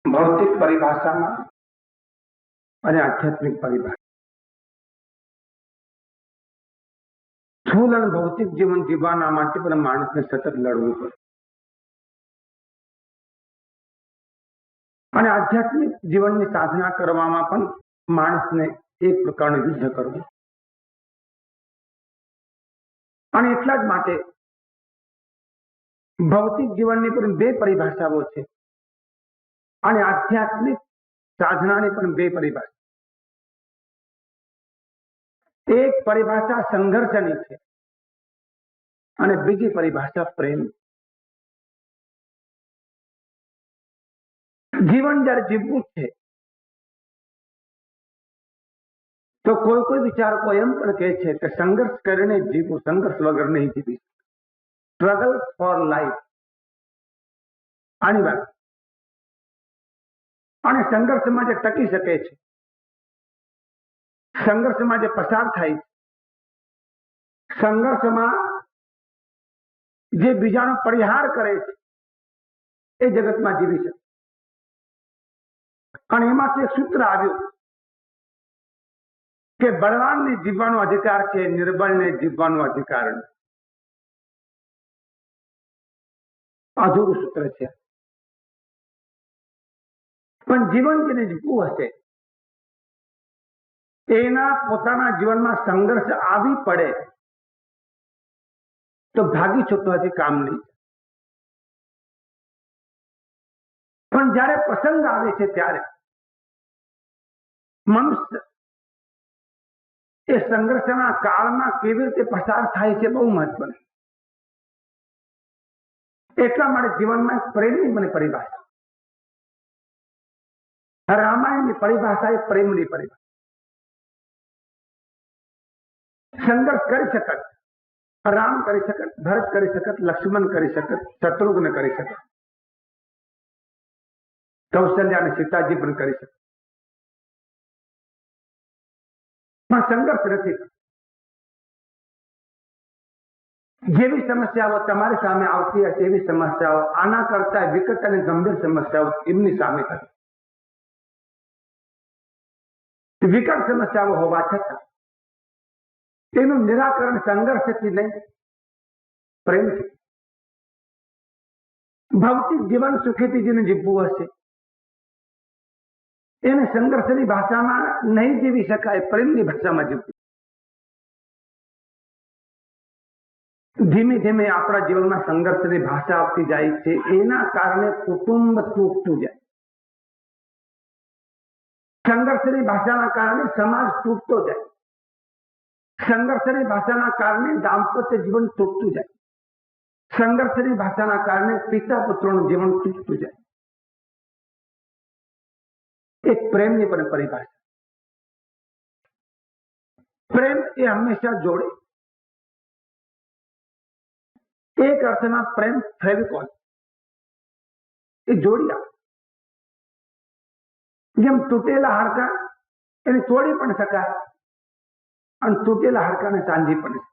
ભૌતિક પરિભાષામાં અને આધ્યાત્મિક પરિભાષા સ્થૂલ અને ભૌતિક જીવન જીવવાના માટે પણ માણસને સતત લડવું પડે અને આધ્યાત્મિક જીવનની સાધના કરવામાં પણ માણસને એક પ્રકારનું યુદ્ધ કરવું અને એટલા જ માટે ભૌતિક જીવનની પણ બે પરિભાષાઓ છે અને આધ્યાત્મિક સાધનાની પણ બે પરિભાષા. એક પરિભાષા સંઘર્ષની છે અને બીજી પરિભાષા પ્રેમ. જીવન જયારે જીવવું છે તો કોઈ વિચારકો એમ પણ કહે છે કે સંઘર્ષ કરીને જીવવું, સંઘર્ષ વગર નહીં જીવી. સ્ટ્રગલ ફોર લાઈફ આની વાત. અને સંઘર્ષમાં જે ટકી શકે છે, સંઘર્ષમાં જે પસાર થાય છે, સંઘર્ષમાં જે બીજાનો પરિહાર કરે છે એ જગતમાં જીવી શકે. અને એમાંથી એક સૂત્ર આવ્યું કે બળવાનને જીવવાનો અધિકાર છે, નિર્બળને જીવવાનો અધિકાર નથી. અધૂરું સૂત્ર છે. પણ જીવન જેને જીવવું હશે એના પોતાના જીવનમાં સંઘર્ષ આવી પડે તો ભાગી છૂટવાથી કામ નહીં. પણ જ્યારે પ્રસંગ આવે છે ત્યારે મનુષ્ય એ સંઘર્ષના કાળમાં કેવી રીતે પસાર થાય છે બહુ મહત્વનું. એટલા માટે જીવનમાં પ્રેમની મને પરિભાષા, રામાયણની પરિભાષા એ પ્રેમની પરિભાષા. સંઘર્ષ કરી શકત, રામ કરી શકત, ભરત કરી શકત, લક્ષ્મણ કરી શકત, શત્રુઘ્ન કરી શકત, કૌશલ્ય અને સીતાજી પણ કરી શકત. પણ સંઘર્ષ નથી. જેવી સમસ્યાઓ તમારી સામે આવતી હશે એવી સમસ્યાઓ આના કરતા વિકટ અને ગંભીર સમસ્યાઓ એમની સામે હતી. વિકટ સમસ્યાઓ હોવા છતાં તેનું નિરાકરણ સંઘર્ષથી નહીં, પ્રેમથી. ભૌતિક જીવન સુખીથી જેને જીવવું હશે એને સંઘર્ષની ભાષામાં નહીં જીવી શકાય, પ્રેમની ભાષામાં જીવવું. ધીમે ધીમે આપણા જીવનમાં સંઘર્ષની ભાષા આવતી જાય છે. એના કારણે કુટુંબ તૂટતું જાય. સંઘર્ષની ભાષાના કારણે સમાજ તૂટતો જાય. સંઘર્ષની ભાષાના કારણે દાંપત્ય જીવન તૂટતું જાય. સંઘર્ષની ભાષાના કારણે પિતા પુત્રોનું જીવન તૂટતું જાય. એક પ્રેમની પણ પરિભાષા. પ્રેમ એ હંમેશા જોડે. એક અર્થમાં પ્રેમ ફેવિકોલ એ જોડી આપે. જેમ તૂટેલા હાડકા એને તોડી પણ શકાય અને તૂટેલા હાડકાને સાંધી પણ શકાય.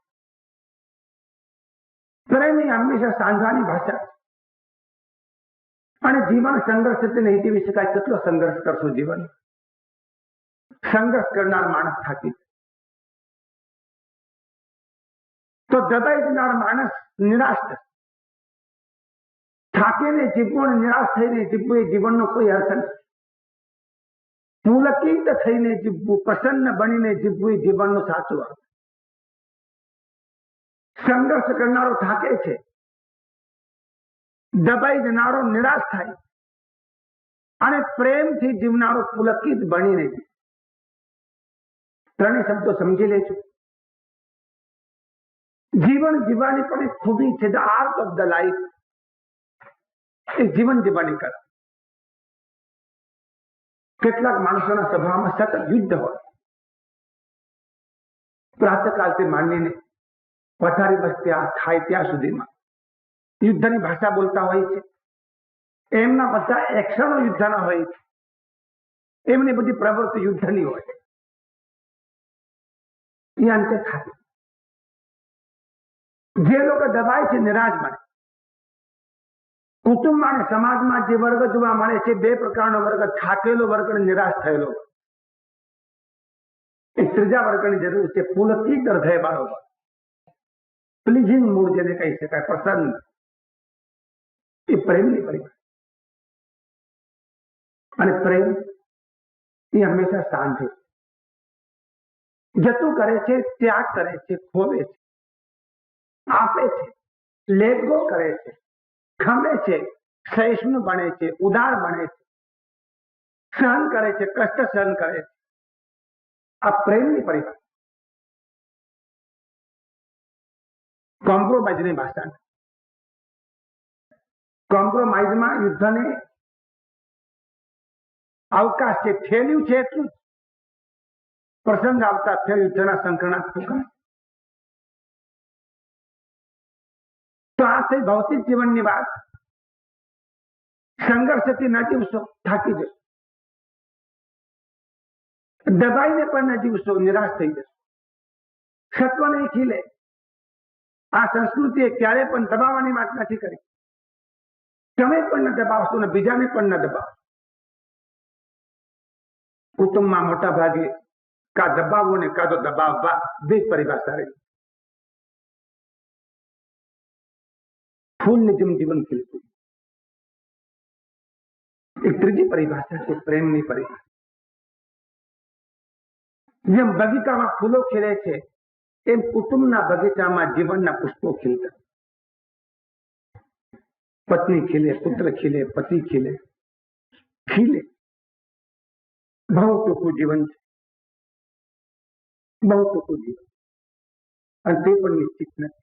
પ્રેમ એ હંમેશા સાંધવાની ભાષા અને જીવન સંઘર્ષથી નહીં જીવી શકાય. કેટલો સંઘર્ષ કરશો જીવન? સંઘર્ષ કરનાર માણસ થાકી તો દબાઈ જનાર માણસ નિરાશ થશે. થાકીને જીવવું અને નિરાશ થઈને જીવવું એ જીવનનો કોઈ અર્થ નથી. પુલકિત થઈને જીવવું, પ્રસન્ન બનીને જીવવું એ જીવનનો સાચો અર્થ. સંઘર્ષ કરનારો થાકે છે, દબાઈ જનારો નિરાશ થાય અને પ્રેમથી જીવનારો પુલકિત બનીને જીવે. ત્રણેય શબ્દો સમજી લેજો. જીવન જીવવાની પણ એક ખૂબી છે. The art of the life એ જીવન જીવવાની કળા. કેટલાક માણસોના સ્વભાવમાં સતત યુદ્ધ હોય. પ્રાતઃકાલથી માંડીને પથારી બસ્ત્યા થાય ત્યાં સુધીમાં યુદ્ધની ભાષા બોલતા હોય છે. એમના બધા એક્શનો યુદ્ધના હોય છે. એમની બધી પ્રવૃત્તિ યુદ્ધની હોય છે. એ અંતે થાય. જે લોકો દબાય છે નિરાશ બને. કુટુંબ અને સમાજમાં જે વર્ગ જોવા મળે છે, બે પ્રકારનો વર્ગ, થાકેલો વર્ગ અને નિરાશ થયેલો. એક ત્રીજા વર્ગની જરૂર છે, પુલકિત હૃદય વાળો, પ્લીઝિંગ મૂડ જેને કહી શકાય, પ્રસન્ન. એ પ્રેમની પરિભાષા. અને પ્રેમ એ હંમેશા શાંતિ, જતું કરે છે, ત્યાગ કરે છે, ખોવે છે, આપે છે, લેટ ગો કરે છે, ખમે છે, સહિષ્ણુ બને છે, ઉદાર બને છે, સહન કરે છે, કષ્ટ સહન કરે છે. આ પ્રેમની પરિભાષા. કોમ્પ્રોમાઇઝની ભાષા. કોમ્પ્રોમાઇઝમાં યુદ્ધને અવકાશ છે, થયેલું છે એટલું જ. પ્રસંગ આવતા ફેર યુદ્ધના સંકરણાત્મક. તો આ થઈ ભૌતિક જીવનની વાત. સંઘર્ષથી ન જીવશો, થાકી જશો. દબાઈને પણ ન જીવશો, નિરાશ થઈ જશો. સત્વ નહીં ખીલે. આ સંસ્કૃતિએ ક્યારે પણ દબાવવાની વાત નથી કરી. તમે પણ ન દબાવશો ને બીજાને પણ ન દબાવશો. કુટુંબમાં મોટા ભાગે કા દબાવવો ને કા તો દબાવવા, બે પરિભાષા રહી. ફૂલની જેમ જીવન ખીલતું. એક ત્રીજી પરિભાષા છે પ્રેમની પરિભાષા. જેમ બગીચામાં ફૂલો ખીલે છે, એમ કુટુંબના બગીચામાં જીવનના પુષ્પો ખીલતા. પત્ની ખીલે, પુત્ર ખીલે, પતિ ખીલે, ખીલે. બહુ ટૂંકું જીવન છે, બહુ ટૂંકું જીવન, અને તે પણ નિશ્ચિત નથી.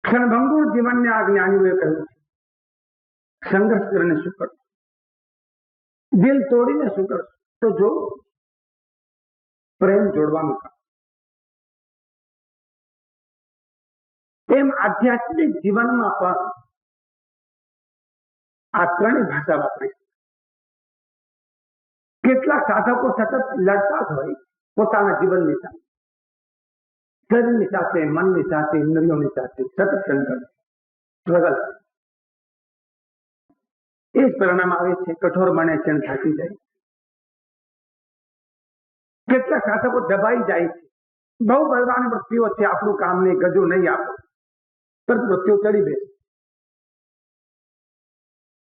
ક્ષણભંગુર જીવનને આ જ્ઞાનીઓએ કહ્યું છે. સંઘર્ષ કરીને શું કરશો? દિલ તોડીને શું કરશો? તો જો પ્રેમ જોડવાનું કામ. એમ આધ્યાત્મિક જીવનમાં પણ આ ત્રણેય ભાષા વાપરી. કેટલાક સાધકો સતત લડતા જ હોય પોતાના જીવનની સાથે, શરીરની સાથે, મનની સાથે, ઇન્દ્રિયોની સાથે સતત સંઘર્ષ, સ્ટ્રગલ. એ જ પરિણામ આવે છે, કઠોર બને છે અને થાકી જાય. કેટલાક સાધકો દબાઈ જાય છે. બહુ બળવાન વૃત્તિઓ છે, આપણું કામ નહીં, ગજો નહીં આપો, તરત વૃત્તિઓ ચડી બેસે.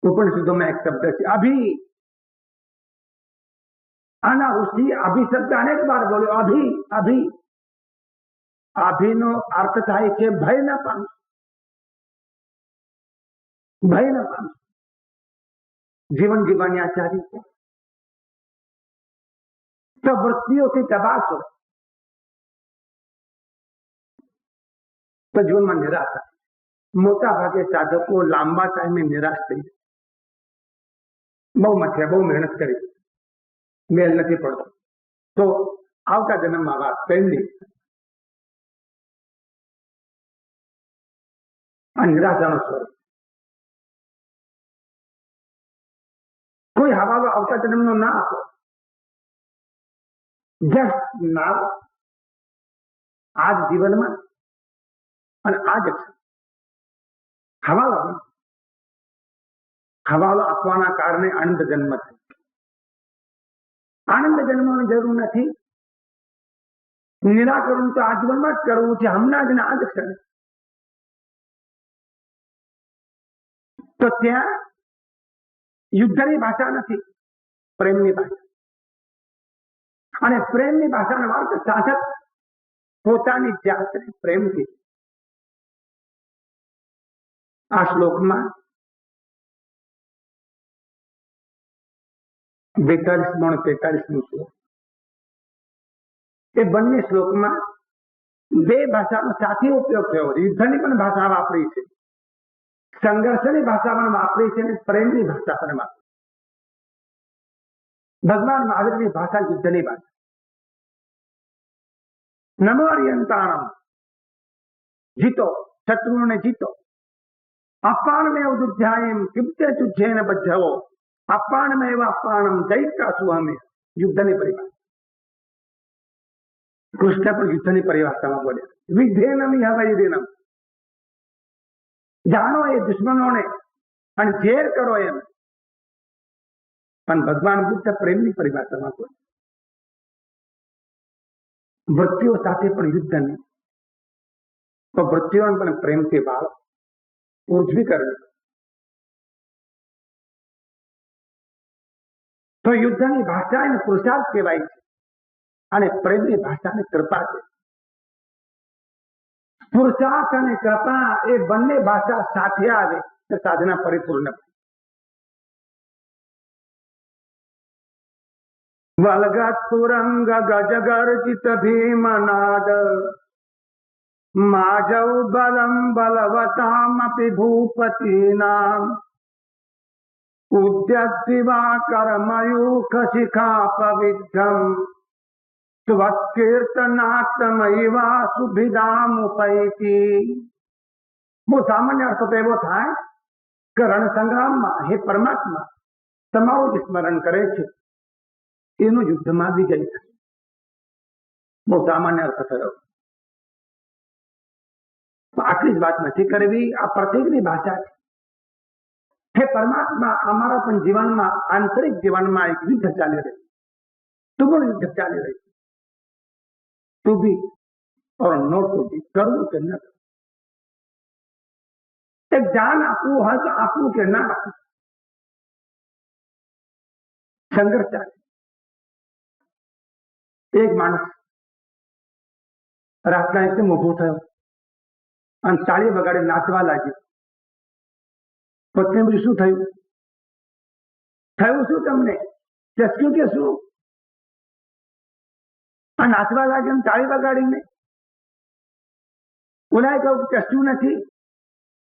ઉપનિષદોમાં એક શબ્દ છે અભી. આના ઋષિ અભી શબ્દ અનેક વાર બોલ્યો. અભી, અભી. અભીનો અર્થ થાય છે ભય ન પામશો, ભય ન પામશો. જીવન જીવવાની આચાર્ય છે. તો વૃત્તિઓથી દબાશો તો જીવનમાં નિરાશા. મોટા ભાગે સાધકો લાંબા ટાઈમે નિરાશ થઈ જાય. બહુ મથ્યા, બહુ મહેનત કરી, મેલ નથી પડતો, તો આવતા જન્મમાં વાત પેન્ડિંગ. આ નિરાશાનો સ્વરૂપ. કોઈ હવાલો આવતા જન્મનો ના આપો. જસ્ટ નાવ, આજ જીવનમાં અને આ જ હવાલો. હવાલો આપવાના કારણે આનંદ જન્મ થાય. આનંદ જન્મવાની જરૂર નથી. નિરાકરણ તો આ જીવનમાં જ કરવું છે, હમણાં જ ને આ જ ક્ષણે. તો ત્યાં યુદ્ધની ભાષા નથી, પ્રેમની ભાષા. અને પ્રેમની ભાષાનો અર્થ સાધક પોતાની જાતને પ્રેમથી. આ શ્લોકમાં 42-43 શ્લોક. એ બંને શ્લોકમાં બે ભાષાનો સાથે ઉપયોગ થયો છે. યુદ્ધની પણ ભાષા વાપરી છે, સંઘર્ષની ભાષા પણ વાપરી છે, અને પ્રેમની ભાષા પણ વાપરી. ભગવાન મહાવીરની ભાષા યુદ્ધની ભાષા. નમો અર્યંતાણમ, જીતો, શત્રુઓને જીતો. અપાણમેવ દુર્ધ્યાયમ કિપ્તે તુજ્જેન બજ્જવો. અપાણમેવ અપાણમ દૈત્યાસુ અમે. યુદ્ધની પરિભાષા. કૃષ્ણ પણ યુદ્ધની પરિભાષામાં બોલ્યા. વિધેનમ યવૈરિનમ. જાણો એ દુશ્મનોને અને ઝેર કરો એમ. પણ ભગવાન બુદ્ધ પ્રેમની પરિભાષામાં કોઈ વૃત્તિઓ સાથે પણ યુદ્ધ નહીં, તો વૃત્તિઓને પણ પ્રેમથી વાળો, ઉર્જવી કરવી. તો યુદ્ધની ભાષા એને પુરુષાર્થ કહેવાય છે અને પ્રેમની ભાષાને કૃપા છે. પુરુષાર્થ અને કૃપા એ બંને ભાષા સાથે આવે તો સાધના પરિપૂર્ણ. વલગત તુરંગ ગજ ગર્જિત ભીમનાદ માજૌ બલમ બલવતામપી ભૂપતિનામ ઉદ્યદ્દિવાકર મયુખ શિખા પવિદ્રમ સ્વકીર્તનાત્મૈવા સુભિદામુપૈતિ. બહુ સામાન્ય અર્થ તો એવો થાય કે રણસંગ્રામમાં હે પરમાત્મા તમારું જે સ્મરણ કરે છે એનું યુદ્ધમાં વિજય થાય. બહુ સામાન્ય અર્થ થયો. આટલી જ વાત નથી કરવી, આ પ્રત્યેકની ભાષા છે. હે પરમાત્મા અમારા પણ જીવનમાં, આંતરિક જીવનમાં એક યુદ્ધ ચાલી રહ્યું, તુગુણ યુદ્ધ ચાલી રહ્યું. To be or not to be, કરવું કે ન કરવું. એક જાન આપવું હોય તો આપવું કે ના આપવું, સંઘર્ષ ચાલે. એક માણસ રાતના એકદમ ઉભો થયો અને તાળી વગાડી નાચવા લાગ્યો. પત્ની બધું શું થયું? થયું શું તમને? ચસ્ક્યું કે શું? આ નાચવા લાગ્યો તાળી વગાડીને. ઓલાએ કહ્યું ચસ્ક્યું નથી,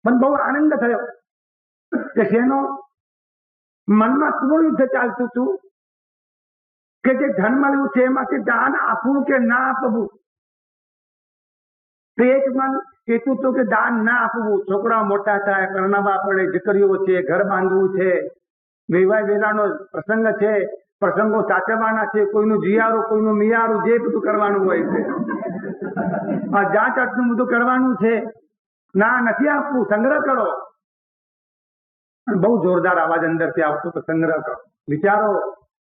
પણ બહુ આનંદ થયો કે શેનો? મનમાં થોડું યુદ્ધ ચાલતું હતું કે જે ધન મળ્યું છે એમાંથી દાન આપવું કે ના આપવું. તો એક મન કહેતું હતું કે દાન ના આપવું, છોકરા મોટા થાય, પરણાવવા પડે, દીકરીઓ છે, ઘર બાંધવું છે, વિવાહ વેલાનો પ્રસંગ છે, પ્રસંગો સાચવવાના છે, કોઈનું જીયારું, કોઈનું મિયારું, જે બધું કરવાનું હોય છે, આ જાત જાતનું બધું કરવાનું છે. ના, નથી આપવું, સંગ્રહ કરો. બહુ જોરદાર અવાજ અંદરથી આવતો તો સંગ્રહ કરો. વિચારો,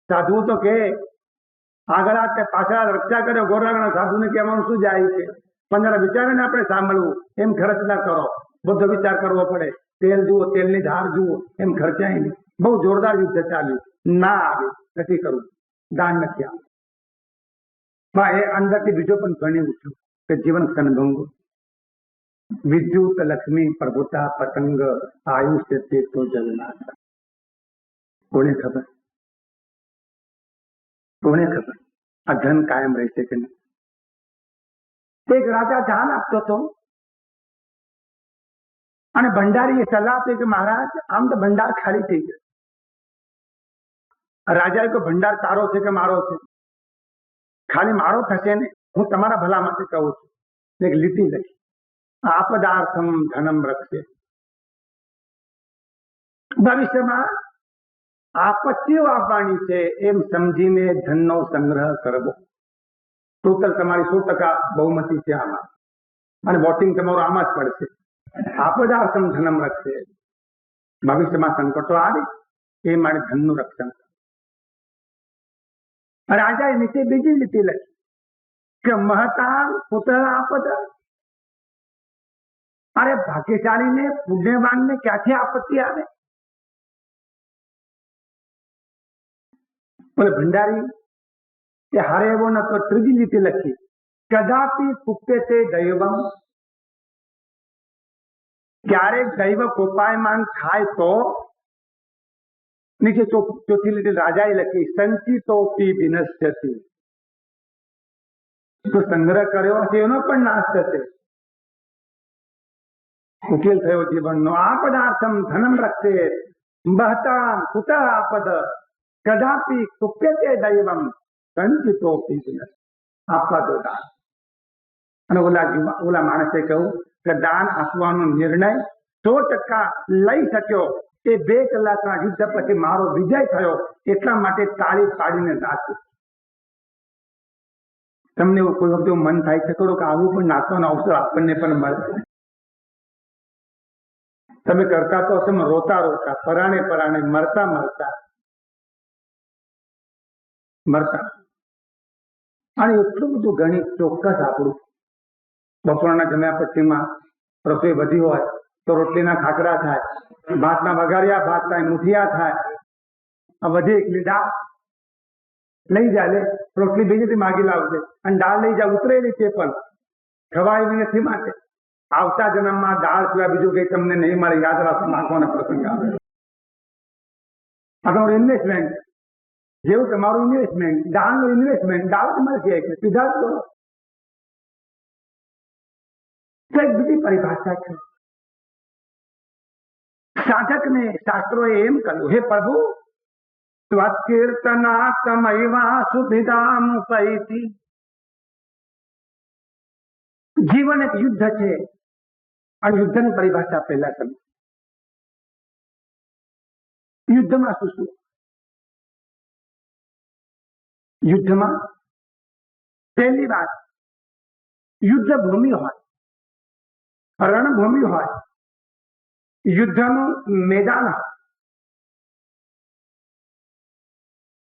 સાધુ તો કે આગળ પાછળ રક્ષા કર્યો, ગોરાગણા સાધુને કહેવાનું શું જાય છે? પણ વિચારીને આપણે સાંભળવું, એમ ખર્ચ ના કરો, બધો વિચાર કરવો પડે. તેલ જુઓ, તેલની ધાર જુઓ, એમ ખર્ચાય નહીં. બહુ જોરદાર યુદ્ધ ચાલ્યું. ના આવે, નથી કરવું, દાન નથી આવે. એ અંદરથી બીજો પણ ઘણી ઉઠ્યું કે જીવન સનભંગો, વિદ્યુત લક્ષ્મી પ્રભુતા પતંગ આયુષ્ય તે તો જગન્નાથ. કોને ખબર? કોને ખબર આ ધન કાયમ રહેશે કે નહીં? એક રાજા દાન આપતો હતો અને ભંડારીએ સલાહ આપી કે મહારાજ આમ તો ભંડાર ખાલી થઈ ગયો. રાજાએ તો ભંડાર તારો છે કે મારો છે? ખાલી મારો થશે ને, હું તમારા ભલા માટે કહું છું. એક લીટી લખી, આપદાર્થમ ધનમ રક્ષે. ભવિષ્યમાં આપત્તિઓ આવવાની છે એમ સમજીને ધનનો સંગ્રહ કરવો. ટોટલ તમારી 100% બહુમતી છે આમાં, અને વોટિંગ તમારું આમાં જ પડશે. આપદાર્થમ ધનમ રક્ષે. ભવિષ્યમાં સંકટો આવે એ માટે ધનનું રક્ષણ. રાજાએ નીચે બીજી લીટી લખી કે મહતા પુત્ર આપદ. અરે ભાગ્યશાળીને, પુણ્યવાનને ક્યાંથી આપત્તિ આવે? બોલે ભંડારી કે હારે એવો ન તો ત્રીજી લીટી લખી, કદાપી કુપ્યતે દૈવમ. ક્યારેક દૈવ કોપાયમાન થાય તો? નીચે ચોથી લીટી રાજાએ લખી, સંચિતોપી વિનશ્યતિ. તો સંગ્રહ કર્યો હશે એનો પણ નાશ થશે. ઉકેલ થયો જીવનનો. આપદાર્થમ ધનમ રક્ષે બહતા કુત આપદ કદાપી કુપ્યતે દૈવમ સંચિતોપી વિનશ્યતિ. આપવા દો દાન. અને ઓલા માણસે કહ્યું કે દાન આપવાનો નિર્ણય 100% લઈ શક્યો. એ 2 કલાકના યુદ્ધ પછી મારો વિજય થયો, એટલા માટે તાળી પાડીને નાચ્યું. તમને કોઈ વખતે મન થાય છે ખરું કે આવું પણ નાચવાનો અવસર આપણને પણ મળે? તમે કરતા તો હશે રોતા રોતા, પરાણે પરાણે, મરતા મરતા મરતા. અને એટલું બધું ગણિત ચોક્કસ આપણું. બપોરના જમ્યા પછીમાં રસોઈ વધી હોય તો રોટલીના ખાકરા થાય, ભાતના વઘાર્યા ભાત થાય, મુઠિયા થાય. આ વધે એકલી દાળ લઈ જાય, લે રોટલી બીજીથી માગી લાવજે, અને દાળ લઈ જાય ઉતરેલી છે પણ ખવાય નથી. માટે આવતા જન્મમાં દાળ સિવાય બીજું કઈ તમને નહીં મળે. યાદ રાખો, નાખવાનો પ્રસંગ આવે. આ તમારું ઇન્વેસ્ટમેન્ટ, જેવું તમારું ઇન્વેસ્ટમેન્ટ, દાળનું ઇન્વેસ્ટમેન્ટ, દાળ મળશે એટલે સીધા જ કરો. એક બીજી પરિભાષા છે. સાધકને શાસ્ત્રોએ એમ કહ્યું, હે પ્રભુ, સ્વકીર્તના તમૈવા સુભિદામ પૈતિ. જીવન એક યુદ્ધ છે, અને યુદ્ધની પરિભાષા પહેલા સમજ. યુદ્ધમાં શું શું? યુદ્ધમાં પહેલી વાત, યુદ્ધ ભૂમિ હોય, રણભૂમિ હોય, યુદ્ધનું મેદાન હોય,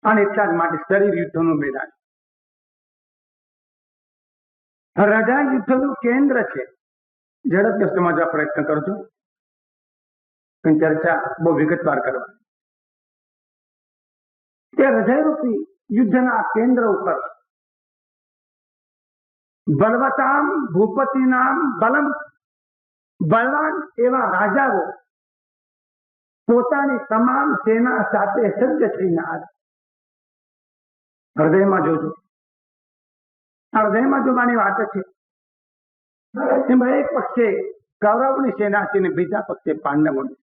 અને એટલા જ માટે શરીર યુદ્ધનું મેદાન. હૃદય યુદ્ધનું કેન્દ્ર છે. ઝડપથી સમજવા પ્રયત્ન કરજો, ચર્ચા બહુ વિગતવાર કરવા. તે હૃદયરૂપી યુદ્ધના કેન્દ્ર ઉપર બલવતામ ભૂપતિનામ બલમ, બળવાન એવા રાજાઓ પોતાની તમામ સેના સાથે સજ્જ થઈને આવે. હૃદયમાં જોજો, હૃદયમાં જોવાની વાત છે. એમાં એક પક્ષે કૌરવની સેના છે ને બીજા પક્ષે પાંડવોની.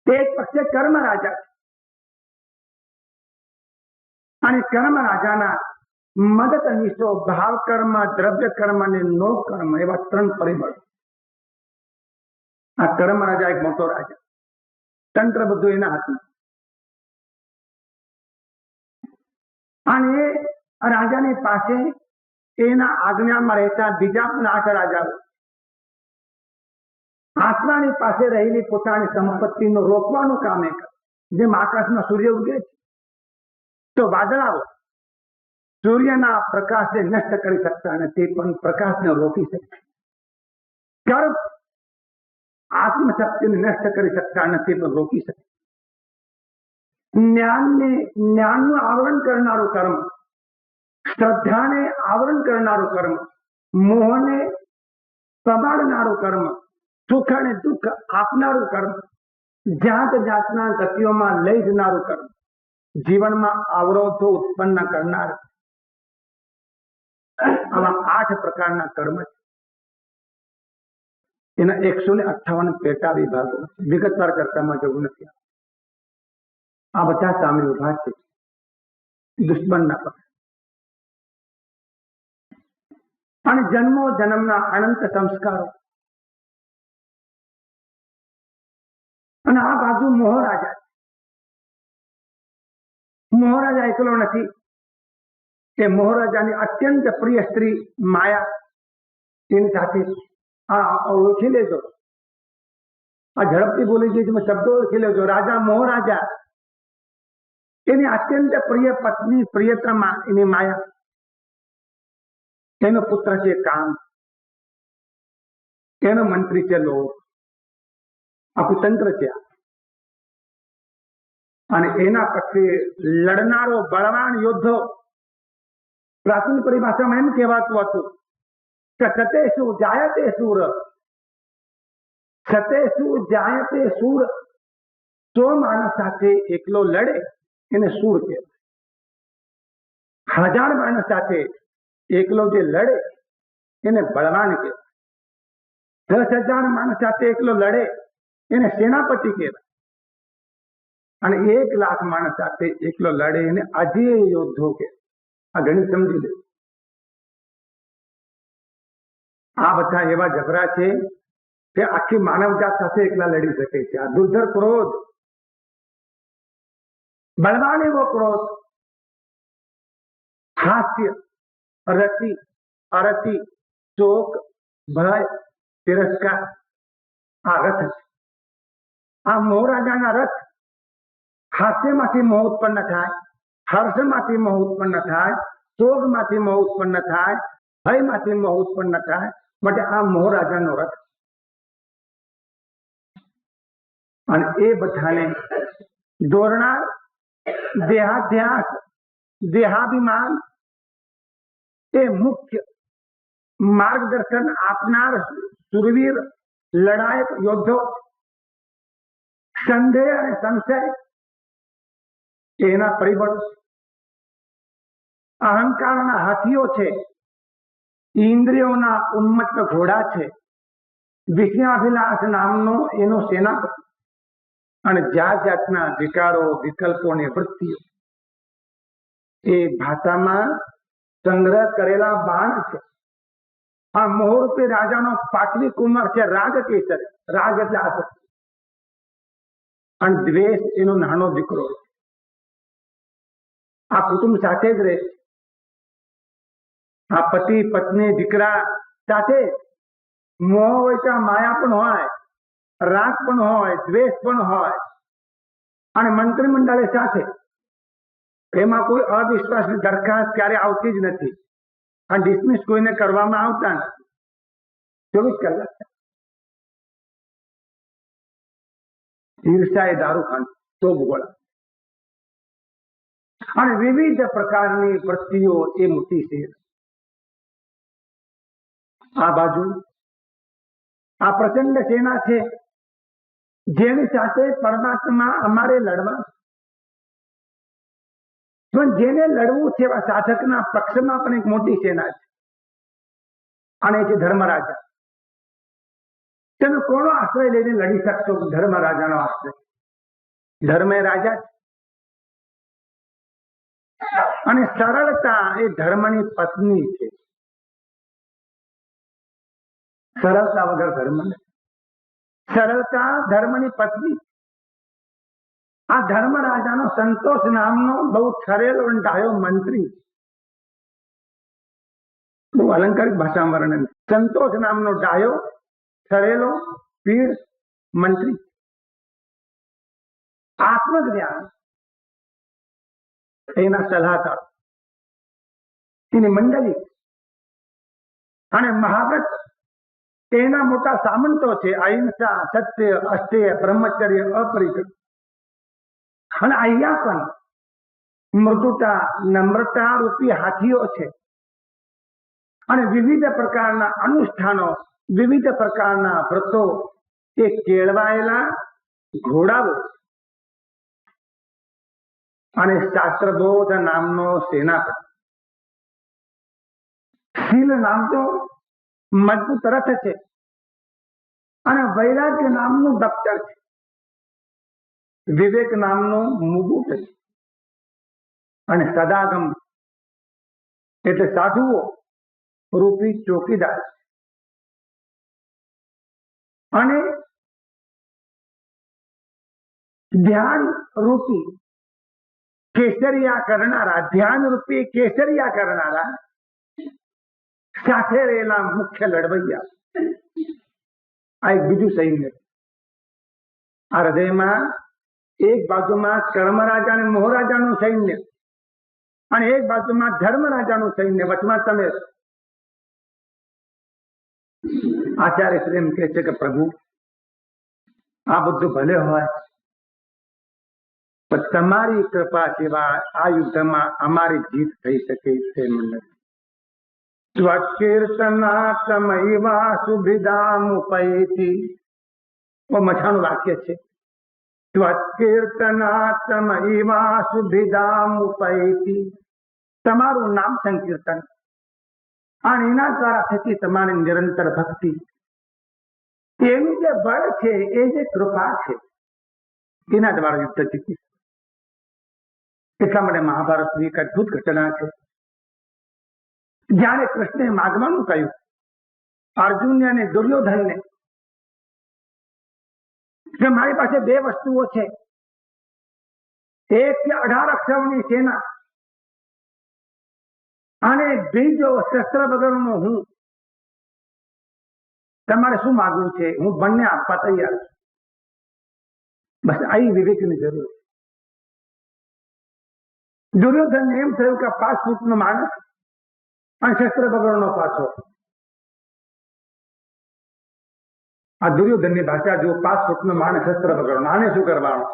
એક પક્ષે કર્મ રાજા છે, અને કર્મ રાજાના મદદનીશો ભાવ કર્મ, દ્રવ્ય કર્મ અને નો કર્મ એવા ત્રણ પરિબળ. આ કર્મ રાજા એક મોટો રાજા, તંત્ર બધું એના હાથમાં. અને એ રાજાની પાસે એના આજ્ઞામાં રહેતા બીજા પણ 8 રાજાઓ આત્માની પાસે રહેલી પોતાની સંપત્તિનો રોકવાનું કામ એ કરે. જેમ આકાશમાં સૂર્ય ઉગે છે તો વાદળાઓ સૂર્યના પ્રકાશને નષ્ટ કરી શકતા નથી, પણ પ્રકાશને રોકી શકે. કર્મ આત્મશક્તિને નષ્ટ કરી શકતા નથી, પણ રોકી શકે. જ્ઞાનનું આવરણ કરનારું કર્મ, શ્રદ્ધાને આવરણ કરનારું કર્મ, મોહને સંભાળનારું કર્મ, સુખ અને દુઃખ આપનારું કર્મ, જાત જાતના ગતિઓમાં લઈ જનારું કર્મ, જીવનમાં અવરોધો ઉત્પન્ન કરનાર, આવા 8 પ્રકારના કર્મ છે. એના 158 પેટા વિભાગો. વિગતવાર ચર્ચામાં જવું નથી. આ બધા સામે ઉભા છે દુશ્મનના પક્ષ. અને જન્મો જન્મના અનંત સંસ્કારો. અને આ બાજુ મોહરાજા. મોહરાજા એકલો નથી. એ મોહરાજાની અત્યંત પ્રિય સ્ત્રી માયા, તેની સાથે ઓળખી લેજો. આ ઝડપથી બોલી જઈ તમે શબ્દો ઓળખી લેજો. રાજા મોહરાજા, એની અત્યંત પ્રિય પત્ની પ્રિયતમા, એની માયા. એનો પુત્ર છે કામ, એનો મંત્રી છે લોભ. આખું તંત્ર છે. અને એના પછી લડનારો બળવાન યોદ્ધો. પ્રાચીન પરિભાષામાં એમ કહેવાતું હતું કે સતેષુ જાયતે શૂર, સતેષુ જાયતે શૂર. 100 માણસ સાથે એકલો લડે એને શૂર કહેવાય. 1000 માણસ સાથે એકલો જે લડે એને બળવાન કહેવાય. 10,000 માણસ સાથે એકલો લડે એને સેનાપતિ કહેવાય. અને 1 લાખ માણસ સાથે એકલો લડે એને અજેય યોદ્ધો કહેવાય. આ ગણિત સમજી લે. આ બધા એવા જબરા છે કે આખી માનવજાત સાથે એકલા લડી શકે છે. આ દુર્ધર ક્રોધ, બળવાન એવો ક્રોધ, હાસ્ય, રતિ, અરતિ, શોક, ભય, તિરસ્કાર. આ રથ છે. આ મોહ રાજાના રથ હાસ્યમાંથી મોહ ઉત્પન્ન થાય, હર્ષમાંથી મોહ ઉત્પન્ન થાય, શોકમાંથી મોહ ઉત્પન્ન થાય, ભયમાંથી મોહ ઉત્પન્ન થાય. માટે આ મોહ રાજાનો રથ. અને એ બધાને દોરનાર દેહાધ્યાસ, દેહાભિમાન એ મુખ્ય માર્ગદર્શન આપનાર સુરવીર લડાયક યોદ્ધો, સંદેહ અને સંશય એના પરિબળો. અહંકારના હાથીઓ છે, ઇન્દ્રિયોના ઉન્મત્ત ઘોડા છે, વિષયાભિલાષ નામનો એનો સેનાપતિ, અને જાત જાતના વિકારો, વિકલ્પો અને વૃત્તિઓ એ ભાષામાં સંગ્રહ કરેલા બાણ છે. આ મોહરૂપી રાજાનો પાટલી કુમાર છે રાગ કેસર. રાગ એટલે આસક્તિ, અને દ્વેષ એનો નાનો દીકરો. આ કુટુંબ સાથે જ રહે. આ પતિ પત્ની દીકરા સાથે મોહ હોય ત્યાં માયા પણ હોય, રાગ પણ હોય, દ્વેષ પણ હોય. અને મંત્રીમંડળ સાથે એમાં કોઈ અવિશ્વાસની દરખાસ્ત ક્યારે આવતી જ નથી, અને ડિસમિસ કોઈને કરવામાં આવતા નથી. 24 કલાક ઈર્ષા એ દારૂખાનું, તો ભૂગોળા, અને વિવિધ પ્રકારની વૃત્તિઓ એ મોટી છે. આ બાજુ આ પ્રચંડ સેના છે, જેની સાથે પરમાત્મા અમારે લડવા. પણ જેને લડવું છે એવા સાધકના પક્ષમાં પણ એક મોટી સેના છે, અને છે ધર્મરાજા. તમે કોનો આશ્રય લઈને લડી શકશો? ધર્મરાજાનો આશ્રય. ધર્મ એ રાજા છે, અને સરળતા એ ધર્મની પત્ની છે. સરળતા વગર ધર્મ નથી. સરળતા ધર્મની પત્ની. આ ધર્મરાજાનો સંતોષ નામનો બહુ ઠરેલો અને ડાયો મંત્રી, બહુ અલંકારિક ભાષામાં વર્ણન. સંતોષ નામનો ડાયો ઠરેલો પીર મંત્રી, આત્મજ્ઞાન એના સલાહકાર, એની મંડળી, અને મહાવ્રત એના મોટા સામંતો છે. અહિંસા, સત્ય, અસ્તેય, બ્રહ્મચર્ય, અપરિગ્રહ. અને અહીંયા પણ મૃદુતા, નમ્રતા રૂપી હાથીઓ છે, અને વિવિધ પ્રકારના અનુષ્ઠાનો, વિવિધ પ્રકારના વ્રતો, એ કેળવાયેલા ઘોડાઓ, અને શાસ્ત્રબોધ નામનો સેનાપતિ. શીલ નામનો મજબૂત રથ છે, અને વૈરાગ્ય નામનું દફતર છે, વિવેક નામનું મુગુટ છે, અને સદાગમ એટલે સાધુઓ રૂપી ચોકીદાર, અને ધ્યાન રૂપી કેસરિયા કરનારા, ધ્યાન રૂપી કેસરિયા કરનારા સાથે રહેલા મુખ્ય લડવૈયા. આ એક બીજું સૈન્ય. આ હૃદયમાં એક બાજુમાં કર્મરાજા અને મોહરાજાનું સૈન્ય, અને એક બાજુમાં ધર્મરાજાનું સૈન્ય. વચમાં તમે આચાર્ય શ્રી એમ કહે છે કે પ્રભુ આ બધું ભલે હોય, પણ તમારી કૃપા સિવાય આ યુદ્ધમાં અમારી જીત થઈ શકે તેમ નથી. સ્વકીર્તનાત્મૈવા સુભિદામુપૈતિ. બહુ મજાનું વાક્ય છે. સ્વકીર્તનાત્મૈવા સુભિદામુપૈતિ. તમારું નામ સંકીર્તન, અને એના દ્વારા થતી તમારી નિરંતર ભક્તિ, એનું જે બળ છે, એ જે કૃપા છે, એના દ્વારા યુદ્ધ જીતી. એટલા માટે મહાભારતની એક અદભુત ઘટના છે. જ્યારે કૃષ્ણે માગવાનું કહ્યું અર્જુનને અને દુર્યોધનને કે મારી પાસે બે વસ્તુઓ છે, એક છે 18 અક્ષરની સેના, અને બીજો શસ્ત્ર વગરનો હું. તમારે શું માગવું છે, હું બંને આપવા તૈયાર છું. બસ અહીં વિવેકની જરૂર. દુર્યોધન એમ થયું કે 5 ફૂટનો માણસ અને શસ્ત્ર વગરનો પાછો. આ દુર્યોધનની ભાષા જો 5 ફૂટનો માણસ શસ્ત્ર વગરનો, આને શું કરવાનું?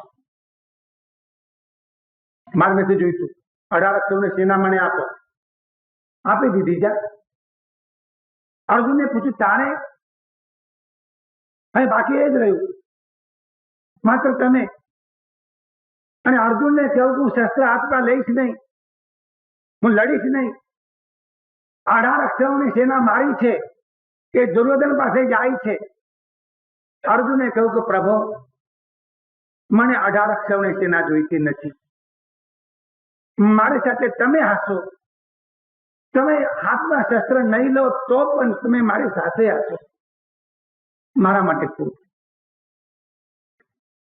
મારે નથી જોઈતું. 18 સેના મને આપો. આપી દીધી. જા અર્જુને પૂછ્યું તારે? હવે બાકી એ જ રહ્યું માત્ર તમે. અને અર્જુનને કહ્યું હું શસ્ત્ર હાથમાં લઈશ નહીં, હું લડીશ નહીં. 18 અક્ષરોની સેના મારી છે એ દુર્યોધન પાસે જાય છે. અર્જુને કહ્યું કે પ્રભુ મને 18 અક્ષરોની સેના જોઈતી નથી. મારી સાથે તમે હશો, તમે હાથમાં શસ્ત્ર નહીં લો તો પણ તમે મારી સાથે હશો, મારા માટે પૂરું.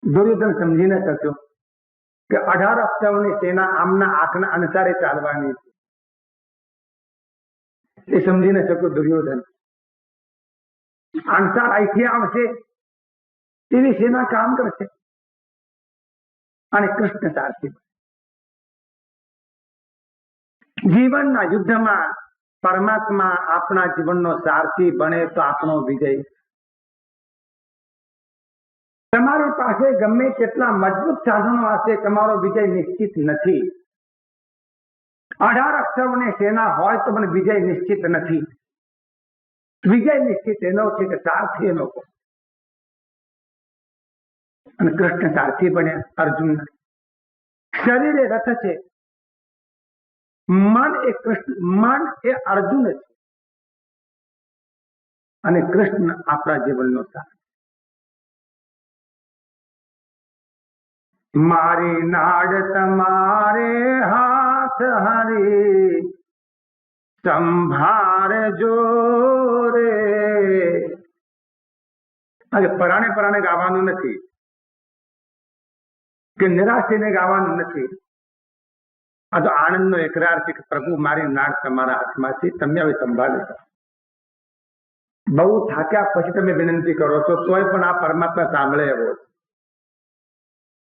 દુર્યોધન સમજી ન શક્યો કે 18 અક્ષરોની સેના આમના આંખના અનુસારે ચાલવાની છે. એ સમજી ન શક્યો દુર્યોધન. અનુસાર અહીંથી આવશે એવી સેના કામ કરશે અને કૃષ્ણ સારથી. જીવનના યુદ્ધમાં પરમાત્મા આપણા જીવનનો સારથી બને તો આપણો વિજય. તમારી પાસે ગમે તેટલા મજબૂત સાધનો હશે, તમારો વિજય નિશ્ચિત નથી. 18 અક્ષરોની સેના હોય તો પણ વિજય નિશ્ચિત નથી. વિજય નિશ્ચિત એનો છે કે સારથી એનો. અને કૃષ્ણ સારથી બન્યા અર્જુન. શરીર એ રથ છે, મન એ કૃષ્ણ, મન એ અર્જુન છે અને કૃષ્ણ આપણા જીવનનો સાર. મારી નાડ તમારે હાથ હરી સંભાળજો રે. આજે પરાણે ગાવાનું નથી કે નિરાશ થઈને ગાવાનું નથી. આ તો આનંદનો એકરાર છે કે પ્રભુ મારી નાડ તમારા હાથમાં છે, તમે હવે સંભાળો. બહુ થાક્યા પછી તમે વિનંતી કરો છો તોય પણ આ પરમાત્મા સાંભળે એવો.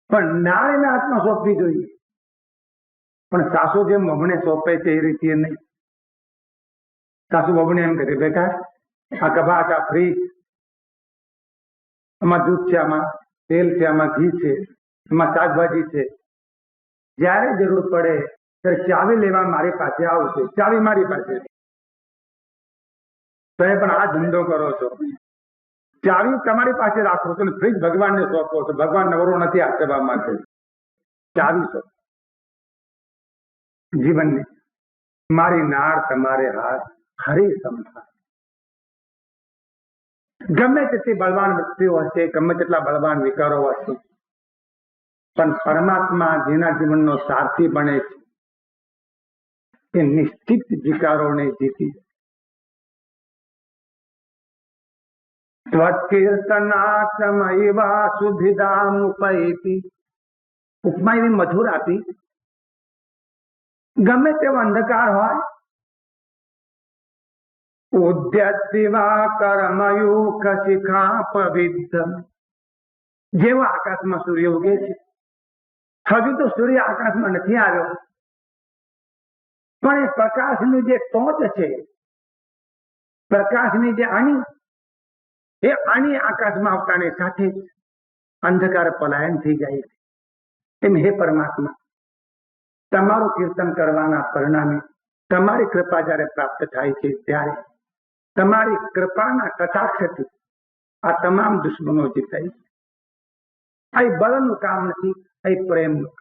પણ નાળ એના હાથમાં સોંપવી જોઈએ. પણ સાસુ જેમ વહુને સોંપે છે એ રીતે નહીં. સાસુ વહુને એમ કહે બેટા આ કબાટ, આ ફ્રીજ, આમાં દૂધ છે, આમાં તેલ છે, આમાં ઘી છે, એમાં શાકભાજી છે, જયારે જરૂર પડે ત્યારે ચાવી લેવા મારી પાસે આવશે, ચાવી મારી પાસે. તમે પણ આ ધંધો કરો છો, ચાવી તમારી પાસે રાખો છો, ફ્રીજ ભગવાનને સોંપો છો. ભગવાન નવરો નથી આપવા માટે, ચાવી સોંપો જીવનને. મારી નાળ તમારે હાથ હરી સંભાળ. ગમે તેટલી બળવાન વ્યક્તિઓ હશે, ગમે તેટલા બળવાન વિકારો હશે, પણ પરમાત્મા જેના જીવનનો સારથી બને છે એ નિશ્ચિત વિકારોને જીતી. ત્વત્કીર્તનાત્મૈવા સુધિદામ ઉપૈતિ. ઉપમા એવી મધુર આપી. ગમે તેવો અંધકાર હોય, ઉદ્યત્તિવા કર્મયુખ શિખા પવિદ્ધ. જેવો આકાશમાં સૂર્ય ઉગે છે, હજુ તો સૂર્ય આકાશમાં નથી આવ્યો, પણ એ પ્રકાશની જે ટોચ છે, પ્રકાશની જે અણી, એ અણી આકાશમાં આવતાની સાથે જ અંધકાર પલાયન થઈ જાય છે. એમ હે પરમાત્મા, તમારું કીર્તન કરવાના પરિણામે તમારી કૃપા જયારે પ્રાપ્ત થાય છે ત્યારે તમારી કૃપાના કટાક્ષથી આ તમામ દુશ્મનો જીતાય છે. આ બળનું કામ નથી, એ પ્રેમનું.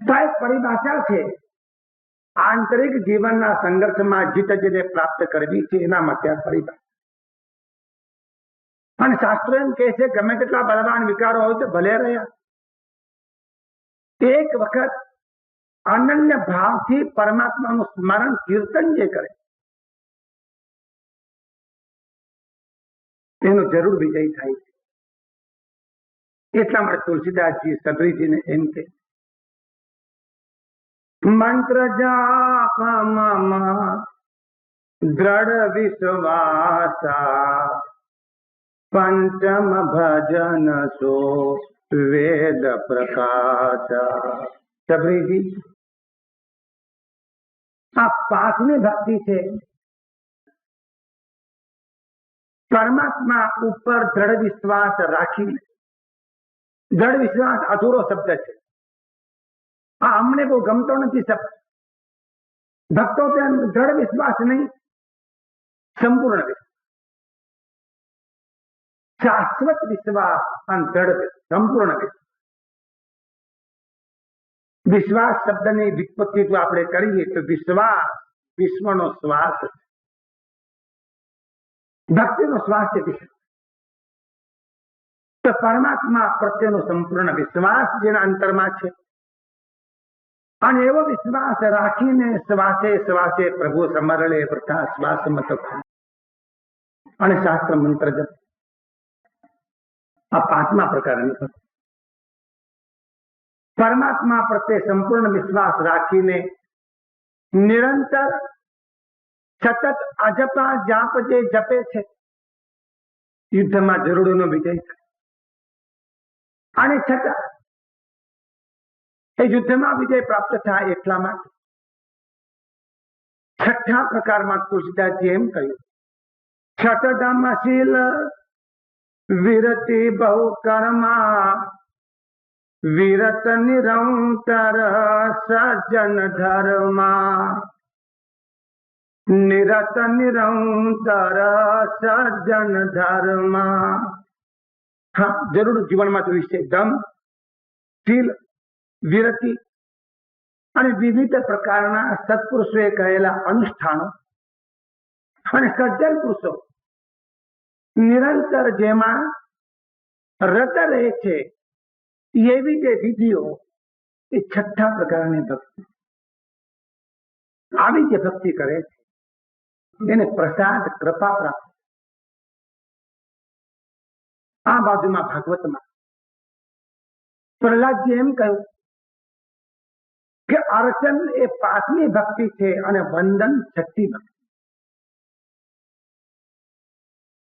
તો એક પરિભાષા છે, આંતરિક જીવનના સંઘર્ષમાં જીત જેને પ્રાપ્ત કરવી છે એના માટે આ પરિભાષા. અને શાસ્ત્રો એમ કહે છે ગમે તેટલા બળવાન વિકારો હોય તો ભલે રહ્યા, એક વખત અનન્ય ભાવથી પરમાત્માનું સ્મરણ કીર્તન જે કરે તેનો જરૂર વિજય થાય છે. એટલા માટે તુલસીદાસજી સબરીજીને એમ કે મંત્ર જાપ મમ दृढ़ विश्वासा पंचम भजन सो वेद प्रकाश। सबरी जी आ पांचमी भक्ति है परमात्मा ऊपर दृढ़ विश्वास राखी। दृढ़ विश्वास अधूरो शब्द है, आ अमने बहू गमतो नहीं शब्द। भक्तों के दृढ़ विश्वास नहीं, संपूर्ण विश्वास, शाश्वत विश्वास और दृढ़ संपूर्ण विश्वास। विश्वास शब्द ने व्युत्पत्ति जो आपणे करीए तो विश्वास विश्वनो श्वास है, भक्तिनो श्वास है विश्वास। तो परमात्मा प्रत्येनो संपूर्ण विश्वास जेना अंतरमा छे અને એવો વિશ્વાસ રાખીને શ્વાસે શ્વાસે પ્રભુ સમરળે વૃથા શ્વાસ મત અને શાસ્ત્ર મંત્ર જપ। આ પાંચમા પ્રકારની ભક્તિ પરમાત્मा પ્રત્યે સંપૂર્ણ વિશ્વાસ રાખીને નિરંતર સતત અજપા જાપ જે જપે છે યુદ્ધમાં જરૂરનો વિજય થાય અને છતાં युद्ध में विजय प्राप्त था एटला माटे छठा प्रकार में तुलसीदास जी एम कह્યું छठदमशील विरति बहु कर्मा विरत निरंतर सज्जन धर्मा। निरत निरंतर सज्जन धर्मा। हाँ जरूर जीवन में जोईशे दम शील विरति અને વિવિધ પ્રકારના સત્પુરુષોએ કહેલા અનુષ્ઠાનો અને સજ્જન પુરુષો નિરંતર જેમાં રત રહે છે એવી જે વિધિઓ એ છઠ્ઠા પ્રકારની ભક્તિ। આવી જે ભક્તિ કરે છે એને પ્રસાદ કૃપા પ્રાપ્ત। આ બાજુમાં ભાગવતમાં પ્રહલાદજી એમ કહ્યું કે અર્ચન એ પાંચમી ભક્તિ છે અને વંદન છઠ્ઠી ભક્તિ।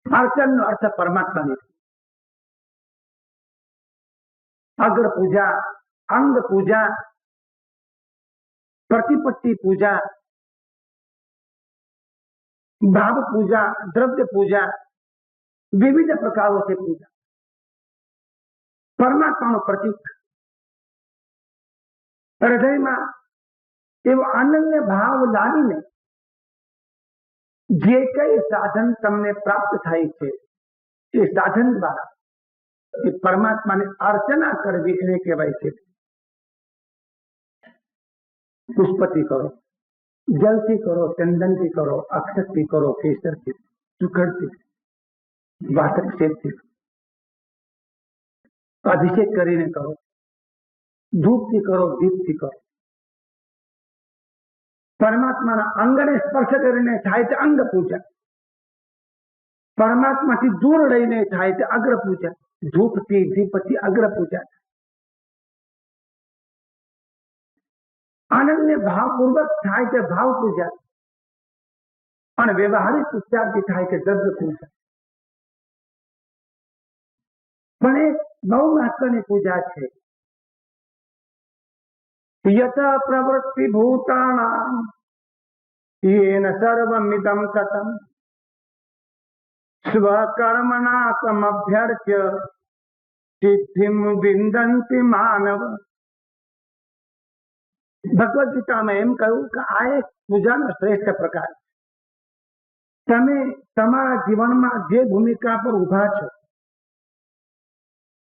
અર્ચન નો અર્થ પરમાત્માની અગ્ર પૂજા, અંગ પૂજા, प्रतिपत्ति पूजा, भाव पूजा, द्रव्य पूजा, विविध प्रकारों से पूजा। परमात्मा प्रतीक हृदय में एवं अनन्य भाव लावीने जे कई साधन तमने प्राप्त थाय छे ए साधन द्वारा ए परमात्मा ने अर्चना करवी एने कहेवाय छे। पुष्पति करो, जल थी करो, चंदन थी करो, अक्षत थी करो, केसर थी, सुखड़ थी, वासक सेब थी, अभिषेक करीने करो, धूप थी करो, दीप थी करो। परमात्मा अंग ने स्पर्श करीने थाय ते अंग पूजा, परमात्मा थी दूर रहीने थाय ते अग्र पूजा, धूप थी दीप थी अग्र पूजा। अनन्य भाव पूर्वक थाय ते भाव पूजा और व्यवहारिक उपचार की थाय ते द्रव्य पूजा। पण एक बहु महत्वनी पूजा छे यत प्रवृत्ति भूतानां येन सर्वमिदं ततं स्वकर्मणा तमभ्यर्च्य सिद्धिं विन्दन्ति मानव। भगवद गीता में एम कहूं कि आ एक पूजा नो श्रेष्ठ प्रकार। तमे तमारा जीवन में जे भूमिका पर उभा छो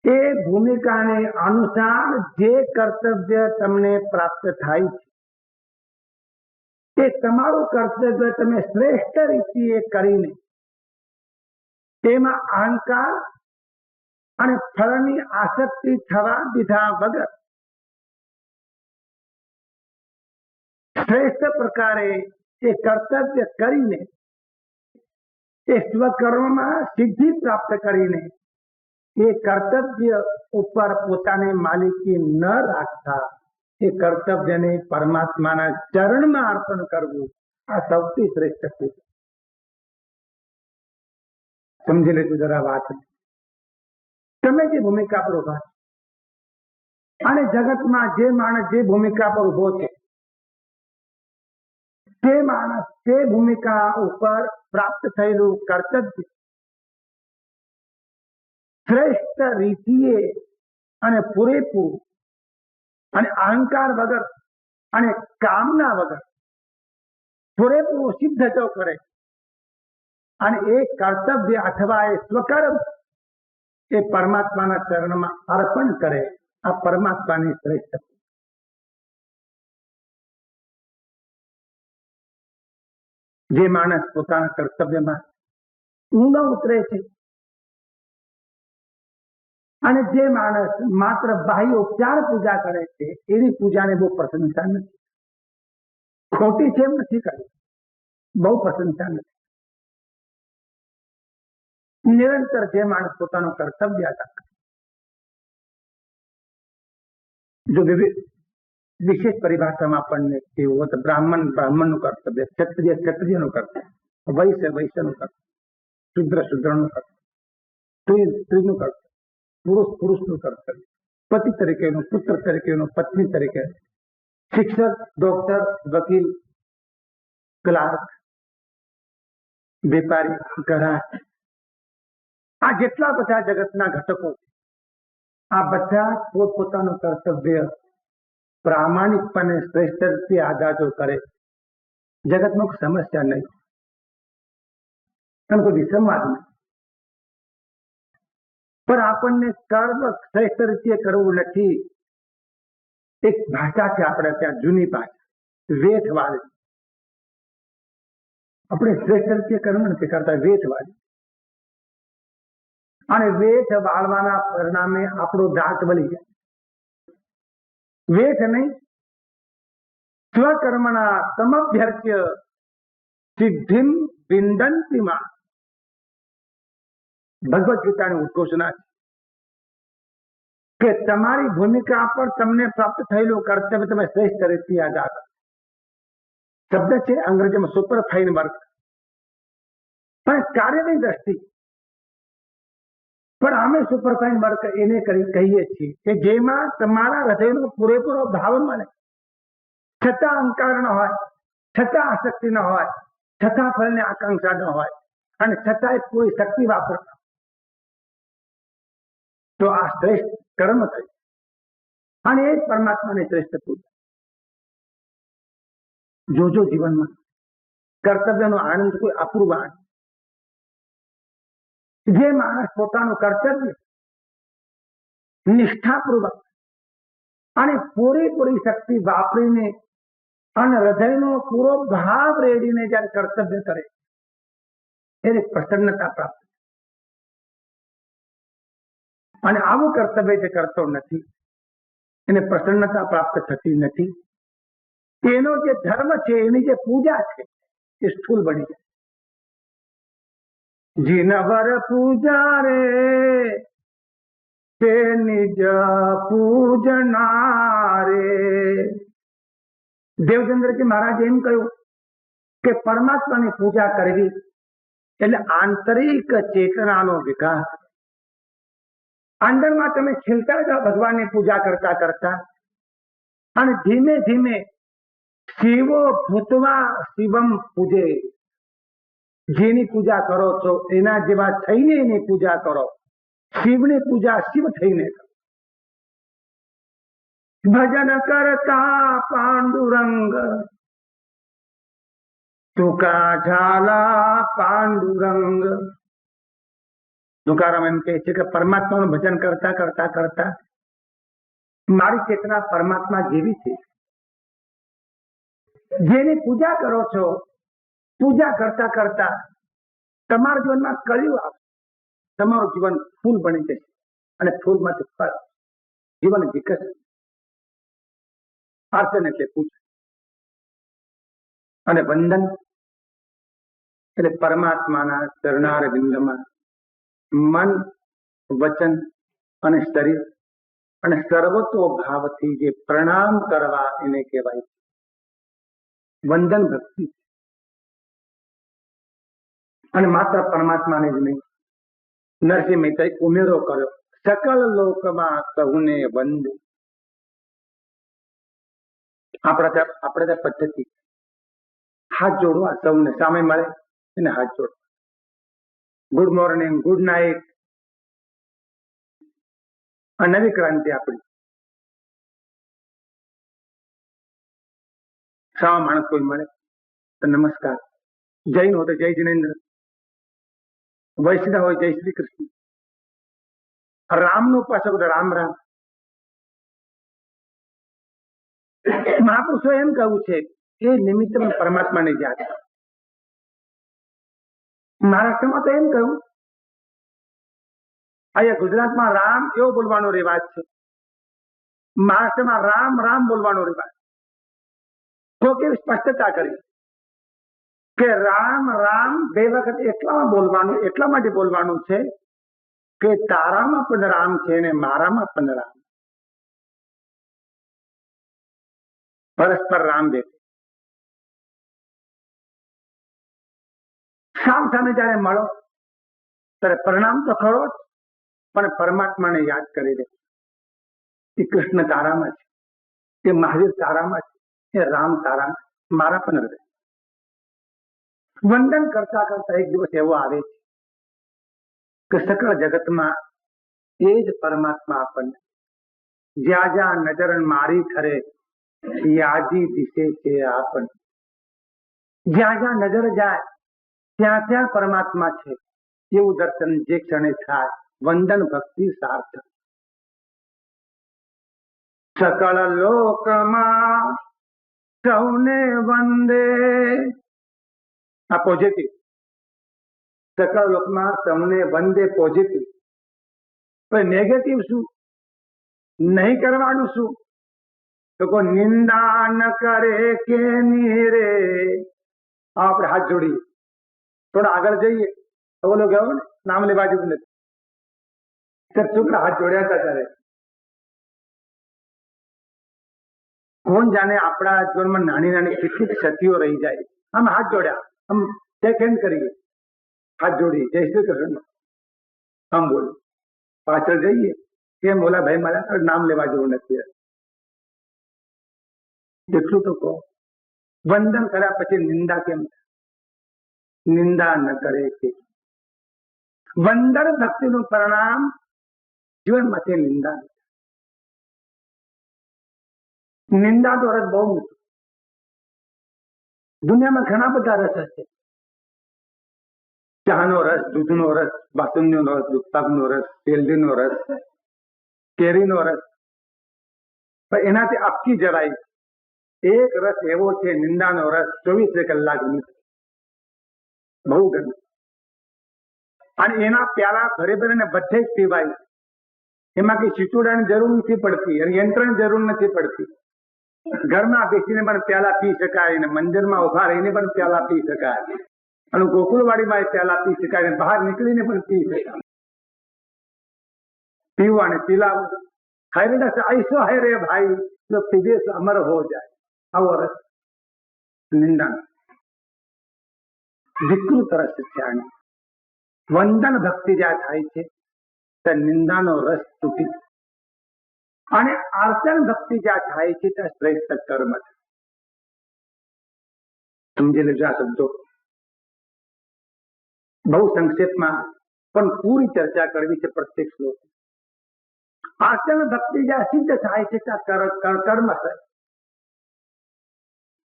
ए भूमिका ने अनुसार जे कर्तव्य तमने प्राप्त थाय छे ए तमारू कर्तव्य तमे श्रेष्ठ रीतिए करीने तेमां अहंकार अने फलनी आसक्ति थवा दीधा वगर श्रेष्ठ प्रकारे ए कर्तव्य करीने ए स्वकर्म में सिद्धि प्राप्त करीने ए कर्तव्य ऊपर पोताने मालिकी न राखता ए कर्तव्य ने परमात्मा चरण में अर्पण करवू आ सौथी श्रेष्ठ पूजा। સમજી લેજો જરા વાત. તમે જે ભૂમિકા પર ઉભા છો અને જગતમાં જે માણસ જે ભૂમિકા પર ઉભો છે તે માણસ તે ભૂમિકા ઉપર પ્રાપ્ત થયેલું કર્તવ્ય શ્રેષ્ઠ રીતિએ અને પૂરેપૂરું અને અહંકાર વગર અને કામના વગર પૂરેપૂરું સિદ્ધ જો કરે અને એ કર્તવ્ય અથવા એ સ્વકર્મ એ પરમાત્માના ચરણમાં અર્પણ કરે, આ પરમાત્માની શ્રેષ્ઠ. જે માણસ પોતાના કર્તવ્યમાં ઊંડો ઉતરે છે અને જે માણસ માત્ર બાહ્ય ઉપચાર પૂજા કરે છે એની પૂજાને બહુ પ્રશંસા નથી. ખોટી છે એમ નથી કરી, બહુ પ્રશંસા નથી. નિરંતર જે માણસ પોતાનું કર્તવ્ય અદા કરે, જો વિશેષ પરિભાષામાં આપણને કેવું હોય તો બ્રાહ્મણ બ્રાહ્મણનું કર્તવ્ય, ક્ષત્રિય ક્ષત્રિયનું કર્તવ્ય, વૈશ્ય વૈશ્યનું કર્તવ્ય, શુદ્ર શુદ્રનું કર્તવ્ય, સ્ત્રી સ્ત્રીનું કર્તવ્ય, પુરુષ પુરુષનું કર્તવ્ય, પતિ તરીકેનું, પુત્ર તરીકેનું, પત્ની તરીકે, શિક્ષક, ડોક્ટર, વકીલ, ક્લાર્ક, વેપારી, ગ્રાહક, આ જેટલા બધા જગતના ઘટકો, આ બધા પોતપોતાનું કર્તવ્ય પ્રામાણિકપણે શ્રેષ્ઠ રીતે આદાજો કરે, જગતમાં સમસ્યા નહીં અને કોઈ વિસંવાદ નહીં. પણ આપણને કર્મ શ્રેષ્ઠ રીતે કરવું નથી. એક ભાષા છે આપણે ત્યાં જૂની ભાષા, વેઠવાળી. આપણે શ્રેષ્ઠ રીતે કર્મ નથી કરતા, વેઠવાળી. અને વેઠ વાળવાના પરિણામે આપણો દાંત વળી જાય. વેઠ નહીં, સ્વકર્મણા સમભ્યર્ચ્ય સિદ્ધિમ વિંદંતિમાં, ભગવદ ગીતાની ઉદ્ઘોષણા છે કે તમારી ભૂમિકા પર તમને પ્રાપ્ત થયેલું કર્તવ્ય તમે શ્રેષ્ઠ રીતે અદા કરો. શબ્દ છે અંગ્રેજીમાં સુપર ફાઇન વર્ક, પણ કાર્યની દ્રષ્ટિ પણ અમે સુપરફાઇન વર્ક એને કહીએ છીએ કે જેમાં તમારા હૃદયનો પૂરેપૂરો ભાવ મળે, છતાં અહંકાર ન હોય, છતાં આસક્તિ ન હોય, છતાં ફળની આકાંક્ષા ન હોય અને છતાંય કોઈ શક્તિ વાપરતા, તો આ શ્રેષ્ઠ કર્મ થયું અને એ પરમાત્માની શ્રેષ્ઠ પૂજા. જોજો જીવનમાં કર્તવ્યનો આનંદ કોઈ અપૂર્વ આનંદ. જે માણસ પોતાનું કર્તવ્ય નિષ્ઠાપૂર્વક અને પૂરેપૂરી શક્તિ વાપરીને અને હૃદયનો પૂરો ભાવ રેડીને જયારે કર્તવ્ય કરે એને પ્રસન્નતા પ્રાપ્ત. અને આવું કર્તવ્ય જે કરતો નથી એને પ્રસન્નતા પ્રાપ્ત થતી નથી. એનો જે ધર્મ છે, એની જે પૂજા છે એ સ્થૂલ બની જાય. જીનવર પૂજા રે તે નિજ પૂજના રે. દેવચંદ્રજી મહારાજે એમ કહ્યું કે પરમાત્માની પૂજા કરવી એટલે આંતરિક ચેતનાનો વિકાસ. અંદરમાં તમે ખીલતા જાઓ ભગવાનની પૂજા કરતા કરતા અને ધીમે ધીમે શિવો ભૂતવા શિવમ પૂજે. જેની પૂજા કરો છો એના જેવા થઈને એની પૂજા કરો. શિવની પૂજા શિવ થઈને કરો. ભજન કરતા પાંડુરંગ તુકા ઝાલા પાંડુરંગ. તુકારામ એમ કહે છે કે પરમાત્માનું ભજન કરતા કરતા કરતા મારી ચેતના પરમાત્મા જેવી છે. જેની પૂજા કરો છો, પૂજા કરતા કરતા તમારા જીવનમાં કળિયુગ આવશે. તમારું જીવન ફૂલ બની જશે અને ફૂલમાંથી ફળ, જીવન વિકસે. અર્ચન એટલે પૂજા અને વંદન એટલે પરમાત્માના ચરણાર બિંદમાં મન, વચન અને શરીર અને સર્વતો ભાવથી જે પ્રણામ કરવા એને કહેવાય વંદન ભક્તિ. અને માત્ર પરમાત્માને જ નહીં નરસિંહ મહેતાએ ઉમેરો કર્યો, સકલ લોકમાં સહુને વંદે. આપણે ત્યાં પદ્ધતિ હાથ જોડવા સૌને, સામે મળે એને હાથ જોડવા. Good morning, good night. આ નવી ક્રાંતિ આપણી. સાવા માણસ કોઈ મળે તો નમસ્કાર. જૈન હોય તો જય જિનેન્દ્ર, વૈષ્ણવ હોય જય શ્રી કૃષ્ણ, રામનું ઉપાસક તો રામ રામ. મહાપુરુષો એમ કહ્યું છે એ નિમિત્ત પરમાત્માની યાદ. મહારાષ્ટ્રમાં તો એમ કહ્યું, અહીંયા ગુજરાતમાં રામ એવો બોલવાનો રિવાજ છે, મહારાષ્ટ્રમાં રામ રામ બોલવાનો રિવાજ. તો કેવી સ્પષ્ટતા કરી કે રામ રામ બે વખત એટલા માટે બોલવાનું છે કે તારામાં પણ રામ છે ને મારામાં પણ રામ. પરસ્પર રામ બે. સામે જયારે મળો ત્યારે પરિણામ તો ખરો જ, પણ પરમાત્માને યાદ કરી દે. એ કૃષ્ણ તારામાં છે, એ મહાવીર તારામાં છે, એ રામ તારામાં, મારા પણ હૃદય. વંદન કરતા કરતા એક દિવસ એવો આવે છે કે સકળ જગતમાં એ જ પરમાત્મા આપણને જ્યાં જ્યાં નજર મારી ખરે યાદી દિશે છે આપણને. જ્યાં જ્યાં નજર જાય ત્યાં ત્યાં પરમાત્મા છે એવું દર્શન જે ક્ષણે થાય, વંદન ભક્તિ સાર્થક. સકળ લોકમાં સૌને વંદે. આ પોઝિટિવ. સકળ લોકમાં સૌને વંદે પોઝિટિવ. પણ નેગેટિવ શું? નહીં કરવાનું શું? તો કોઈ નિંદા ન કરે કે રે. આપણે હાથ જોડીએ, થોડા આગળ જઈએ તો બોલો ગયો ને નામ લેવા જેવું નથી. છોકરા હાથ જોડ્યા હતા ત્યારે કોણ જાણે આપણા જીવનમાં નાની નાની કેટલીક ક્ષતિઓ રહી જાય. આમ હાથ જોડ્યા, આમ શેક હેન્ડ કરીએ, હાથ જોડીએ, જય શ્રી કૃષ્ણ આમ બોલ. પાછળ જઈએ કેમ બોલા ભાઈ મારા નામ લેવા જેવું નથી. એટલું તો કહો. વંદન કર્યા પછી નિંદા કેમ? નિંદા ન કરે કે. વંદન ભક્તિનું પરિણામ જીવનમાંથી નિંદા. નિંદા તો રસ બહુ નથી. દુનિયામાં ઘણા બધા રસ હશે. ચાનો રસ, દૂધનો રસ, બાસુંદીનો રસ, દૂધપાકનો રસ, શેરડીનો રસ, કેરીનો રસ, પણ એનાથી અપકી જવાય. એક રસ એવો છે નિંદાનો રસ, 24 કલાક બહુ ગમે. અને એના પ્યાલા ભરે ભરીને બધે જ પીવાય. એમાં કઈ છીચોડાની જરૂર નથી પડતી અને યંત્રની જરૂર નથી પડતી. ઘરમાં બેસીને પણ પ્યાલા પી શકાય, અને મંદિરમાં ઉભા રહીને પણ પ્યાલા પી શકાય, અને ગોકુળવાડીમાં પ્યાલા પી શકાય, અને બહાર નીકળીને પણ પી શકાય. પીવું અને પીલાવું. હૈરસ ऐसो है रे भाई जो पीवे से अमर हो जाए. આવો રસ નિંદા. વિકૃત રસ છે. વંદન ભક્તિ જ્યાં થાય છે ત્યાં નિંદાનો રસ તૂટી, અને આર્ચન ભક્તિ જ્યાં થાય છે ત્યાં શ્રેષ્ઠ કર્મ છે. સમજી લેજો આ શબ્દો. બહુ સંક્ષેપમાં પણ પૂરી ચર્ચા કરવી છે પ્રત્યેક શ્લોક. આર્ચન ભક્તિ જ્યાં સિદ્ધ થાય છે ત્યાં કર્મ થાય.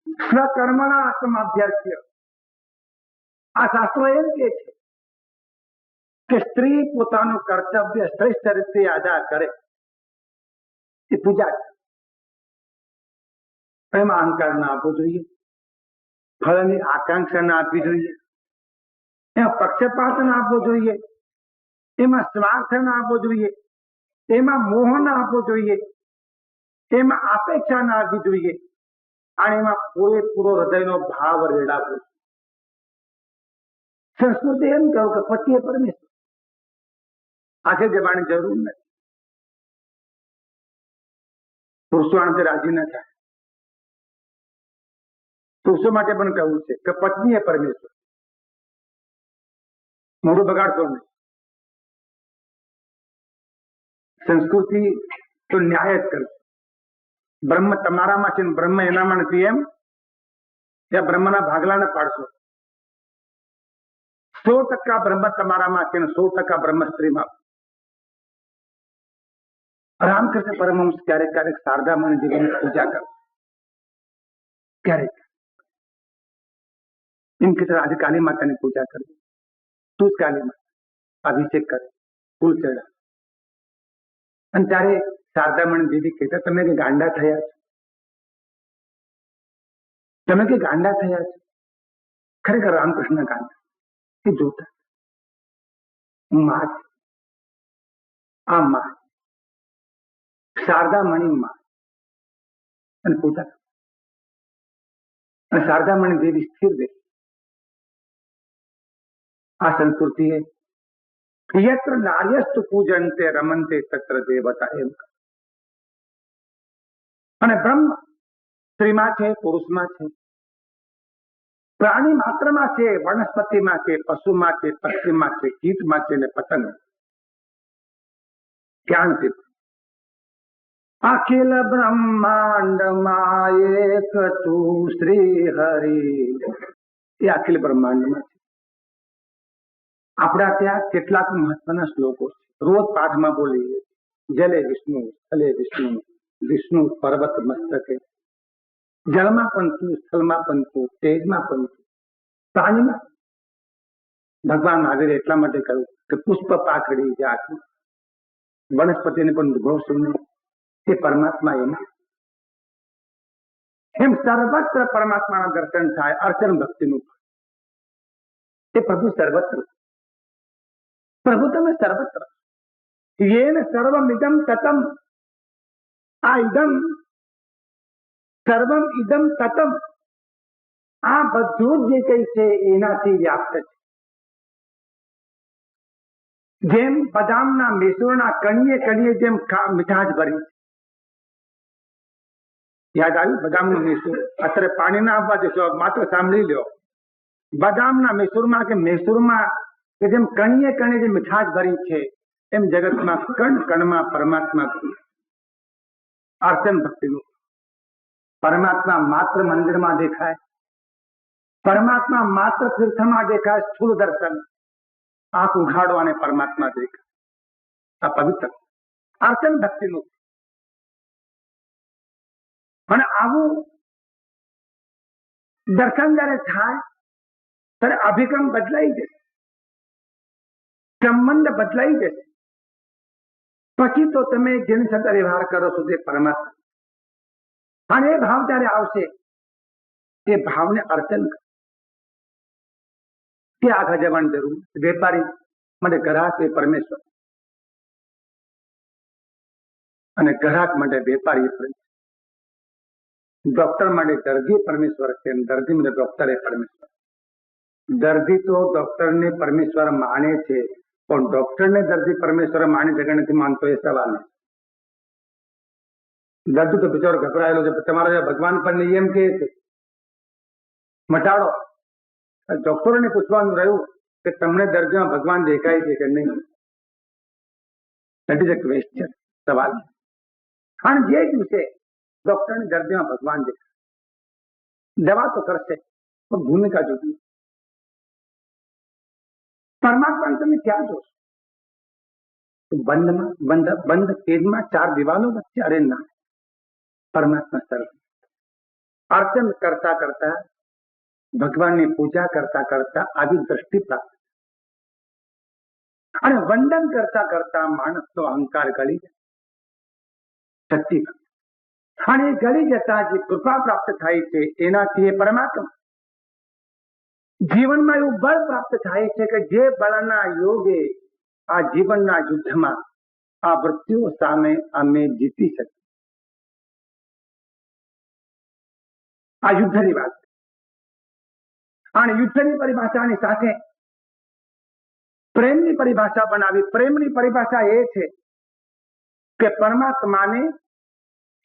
સ્વકર્મના આત્માભ્યાસ્ય. આ શાસ્ત્રો એમ કે છે કે સ્ત્રી પોતાનું કર્તવ્ય શ્રેષ્ઠ રીતે અદા કરે એ પૂજા છે. એમાં અહંકાર ના આપવો જોઈએ, ફળની આકાંક્ષા ના આપવી જોઈએ, એમાં પક્ષપાત ના આપવો જોઈએ, એમાં સ્વાર્થ ના આપવો જોઈએ, એમાં મોહ ના આપવો જોઈએ, એમાં અપેક્ષા ના આપવી જોઈએ, અને એમાં પૂરેપૂરો હૃદયનો ભાવ રેડાવવો. સંસ્કૃતિ એમ કહું કે પતિએ પરમેશ્વર, આખે જવાની જરૂર નથી. પુરુષો આનાથી રાજી ન થાય. પુરુષો માટે પણ કહ્યું છે કે પત્ની એ પરમેશ્વર. મોઢું બગાડશો નહીં. સંસ્કૃતિ તો ન્યાય જ કરે. બ્રહ્મ તમારામાં છે ને બ્રહ્મ એનામાં નથી એમ ત્યાં બ્રહ્મના ભાગલાને પાડશો. 100% બ્રહ્મ તમારામાં છે ને 100% બ્રહ્મ સ્ત્રીમાં. રામકૃષ્ણ પરમહંસ ક્યારેક ક્યારેક શારદામણી દેવીની પૂજા કરે. ક્યારેક એમ કે આજે કાલી માતાની પૂજા કરી, તું જ કાલી માતા, અભિષેક કરે, ફૂલ ચડા. અને ત્યારે શારદામણી દેવી કહેતા તમે કે ગાંડા થયા છો, તમે કે ગાંડા થયા છો. ખરેખર રામકૃષ્ણ ગાંડા એ જોતા માં છે. આ માં શારદામણી માં અને પૂજા. અને શારદામણી દેવી સ્થિર રહે. આ સંસ્કૃતિ યત્ર નાર્યસ્તુ પૂજન્તે રમંતે તત્ર દેવતા એમ. અને બ્રહ્મ સ્ત્રીમાં છે, પુરુષમાં છે, પ્રાણી માત્રમાં છે, વનસ્પતિમાં છે, પશુમાં છે, પક્ષીમાં છે, કીટમાં છે ને પતંગ. ક્યાં છે? અખિલ બ્રહ્માંડ માં એક તું શ્રી હરિ. એ અખિલ બ્રહ્માંડમાં છે. આપણા ત્યાં કેટલાક મહત્વના શ્લોકો છે, રોજ પાઠમાં બોલીએ. જલે વિષ્ણુ, સ્થલે વિષ્ણુ, વિષ્ણુ પર્વત મસ્તકે. જળમાં પણ તું, સ્થળમાં પણ તું, તેજમાં પણ તું, પ્રાણીમાં. ભગવાન મહાવીર એટલા માટે કહ્યું કે પુષ્પ પાખડી જાત વનસ્પતિને પણ ઉદ્ભવશું નહીં, તે પરમાત્મા એમાં. એમ સર્વત્ર પરમાત્માના દર્શન થાય. અર્ચન ભક્તિનું એ પ્રભુ સર્વત્ર. પ્રભુ તમે સર્વત્ર. યેન સર્વમ ઇદમ તતમ. આ ઇદમ સર્વમ ઇદમ તતમ, આ બધું જે કઈ છે એનાથી વ્યાપ્ત છે. જેમ બદામના મેસૂરના કણીએ કણીએ જેમ મીઠાશ ભરી. યાદ આવ્યું બદામનું મેસૂર? અત્યારે પાણી ના આપવા દેશો, માત્ર સાંભળી લો. બદામના મેસૂરમાં કે મેસૂરમાં કે જેમ કણીએ કણીએ જે મીઠાશ ભરી છે, એમ જગતમાં કણ કણમાં પરમાત્મા. અર્ચન ભક્તિનું. પરમાત્મા માત્ર મંદિરમાં દેખાય, પરમાત્મા માત્ર તીર્થમાં દેખાય, સ્થૂળ દર્શન. આંખ ઉઘાડો અને પરમાત્મા દેખાય. આ પવિત્ર અર્ચન ભક્તિનું. અને આવું દર્શન જયારે થાય ત્યારે અભિગમ બદલાઈ જશે, સંબંધ બદલાઈ જશે. પછી તો તમે જેની સાથે વ્યવહાર કરો છો તે પરમાત્મા. અને એ ભાવ ત્યારે આવશે, એ ભાવને અર્ચન કરો. કે આગળ જવાની જરૂર. વેપારી માટે ગ્રાહક એ પરમેશ્વર, અને ગ્રાહક માટે વેપારી પરમેશ્વર. ડોક્ટર માટે દર્દી પરમેશ્વર છે, દર્દી માટે ડોક્ટર એ પરમેશ્વર. દર્દી તો ડોક્ટરને પરમેશ્વર માને છે, પણ ડોક્ટરને દર્દી પરમેશ્વર માની શકે નથી માનતો એ સવાલ છે. દર્દી તો બિચારો ગભરાયેલો છે, તમારા ભગવાન પર નિયમ કે છે મટાડો. ડોક્ટરોને પૂછવાનું રહ્યું કે તમને દર્દીમાં ભગવાન દેખાય છે કે નહીં? દેટ ઇઝ અ ક્વેશ્ચન, સવાલ. અને જે દિવસે ડોક્ટરને દર્દીમાં ભગવાન દેખાય, દવા તો કરશે પણ ભૂમિકા જુદી. પરમાત્માને તમે ક્યાં જોશો? બંધ કેદમાં 4 દિવાલો વચ્ચે? અરે ના, પરમાત્મા સર્વ. અર્ચન કરતા કરતા, ભગવાનની પૂજા કરતા કરતા આવી દ્રષ્ટિ પ્રાપ્ત. અને વંદન કરતા કરતા માણસનો અહંકાર ગળી જાય, શક્તિ. અને એ ગળી જતા જે કૃપા પ્રાપ્ત થાય છે એનાથી એ પરમાત્મા. જીવનમાં એવું બળ પ્રાપ્ત થાય છે કે જે બળના યોગે આ જીવનના યુદ્ધમાં આ મૃત્યુ સામે અમે જીતી શકીએ. આ યુદ્ધની વાત. અને યુદ્ધની પરિભાષાની સાથે પ્રેમની પરિભાષા બનાવી. પ્રેમની પરિભાષા એ છે કે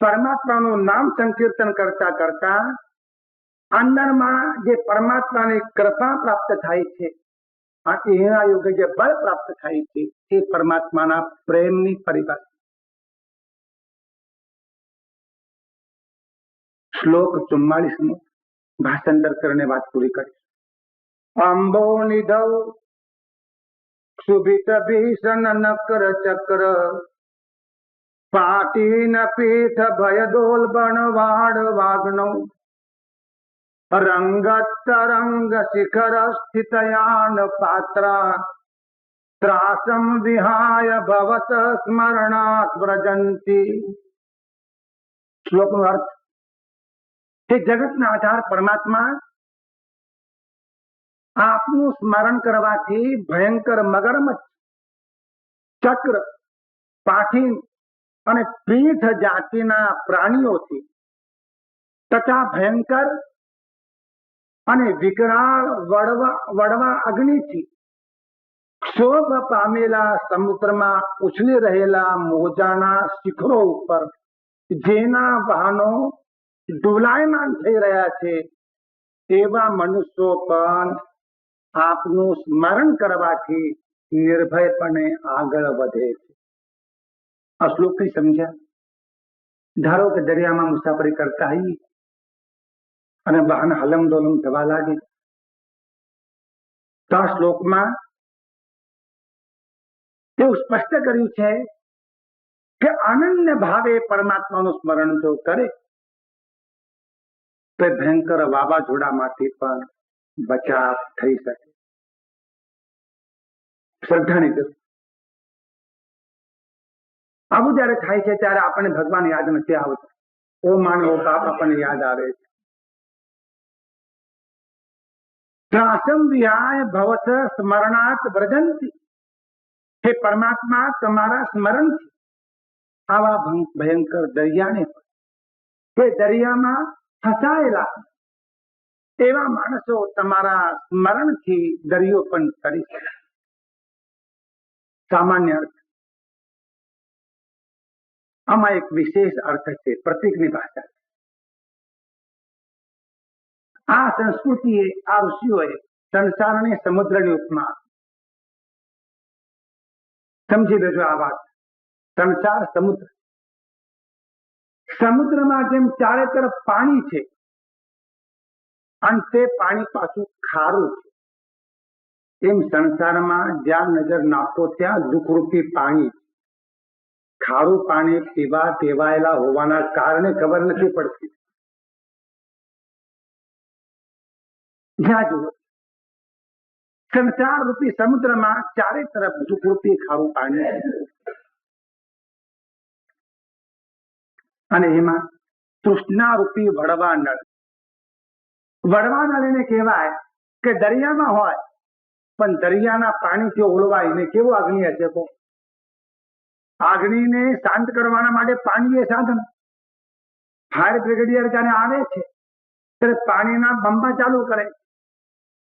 પરમાત્માનું નામ સંકીર્તન કરતા કરતા અંદરમાં જે પરમાત્માની કૃપા પ્રાપ્ત થાય છે, એના યોગે જે બળ પ્રાપ્ત થાય છે, એ પરમાત્માના પ્રેમની પરિભાષા. श्लोक 44 भाषांतर करने बात पूरी करी। अंबो निधौ सुभित भीषण नकर चक्र पाटीन पीठ भयदोल बनवाड़ वाग्नौ रंगतरंग शिखर स्थितयान पात्रा त्रासम विहाय भवत स्मरणात् व्रजंती। श्लोक નો અર્થ કે જગતના આધાર પરમાત્મા આપનું સ્મરણ કરવાથી ભયંકર મગરમચ્છ, ચક્ર, પાઠીન અને પીઠ જાતિના પ્રાણીઓથી તથા ભયંકર અને વિકરાળ વડવા અગ્નિથી ક્ષોભ પામેલા સમુદ્રમાં ઉછળી રહેલા મોજાના શિખરો ઉપર જેના વાહનો ડોલાયમાન થઈ રહ્યા છે એવા મનુષ્યો પણ આપનું સ્મરણ કરવાથી નિર્ભયપણે આગળ વધે છે। આ શ્લોક કઈ સમજ્યા? ધારો કે દરિયામાં મુસાફરી કરતા હોઈએ અને વાહન હલમ ડોલમ થવા લાગે તો આ શ્લોકમાં એવું સ્પષ્ટ કર્યું છે કે અનન્ય ભાવે પરમાત્માનું સ્મરણ જો કરે તો ભયંકર વાવાઝોડામાંથી પણ બચાવ થઈ શકે। શ્રદ્ધાની જરૂર। આવું જયારે થાય છે ત્યારે આપણને ભગવાન યાદ નથી આવતા। ઓ માન ઓ બાપ આપણને યાદ આવે છે। ત્રાસમ વિહાય ભવત સ્મરણાત વ્રજંતી। હે પરમાત્મા તમારા સ્મરણથી આવા ભયંકર દરિયાને કે દરિયામાં ફસાયેલા એવા માણસો તમારા સ્મરણથી દરિયો પણ તરી શકે। સામાન્ય અર્થ આમાં એક વિશેષ અર્થ છે, પ્રતીકની ભાષા। આ સંસ્કૃતિએ, આ ઋષિઓએ સંસારને સમુદ્રની ઉપમા સમજી લેજો આ વાત। સંસાર સમુદ્ર, સમુદ્રમાં જેમ ચારે તરફ પાણી છે અને તે પાણી પાછું ખારું છે, એમ સંસારમાં જ્યાં નજર નાખો ત્યાં દુઃખરૂપી પાણી, ખારું પાણી પીવા ટેવાયેલા હોવાના કારણે ખબર નથી પડતી। જ્યાં જુઓ સંસાર રૂપી સમુદ્રમાં ચારે તરફ દુઃખરૂપી ખારું પાણી અને એમાં તૃષ્ણા રૂપી વડવા નળ। વડવા નળ એને કહેવાય કે દરિયામાં હોય પણ દરિયાના પાણીથી ઓલવાઈને કેવો અગ્નિ હશે તો અગ્નિને શાંત કરવાના માટે પાણી એ સાધન। ફાયર બ્રિગેડિયર જ્યારે આવે છે ત્યારે પાણીના બંબા ચાલુ કરે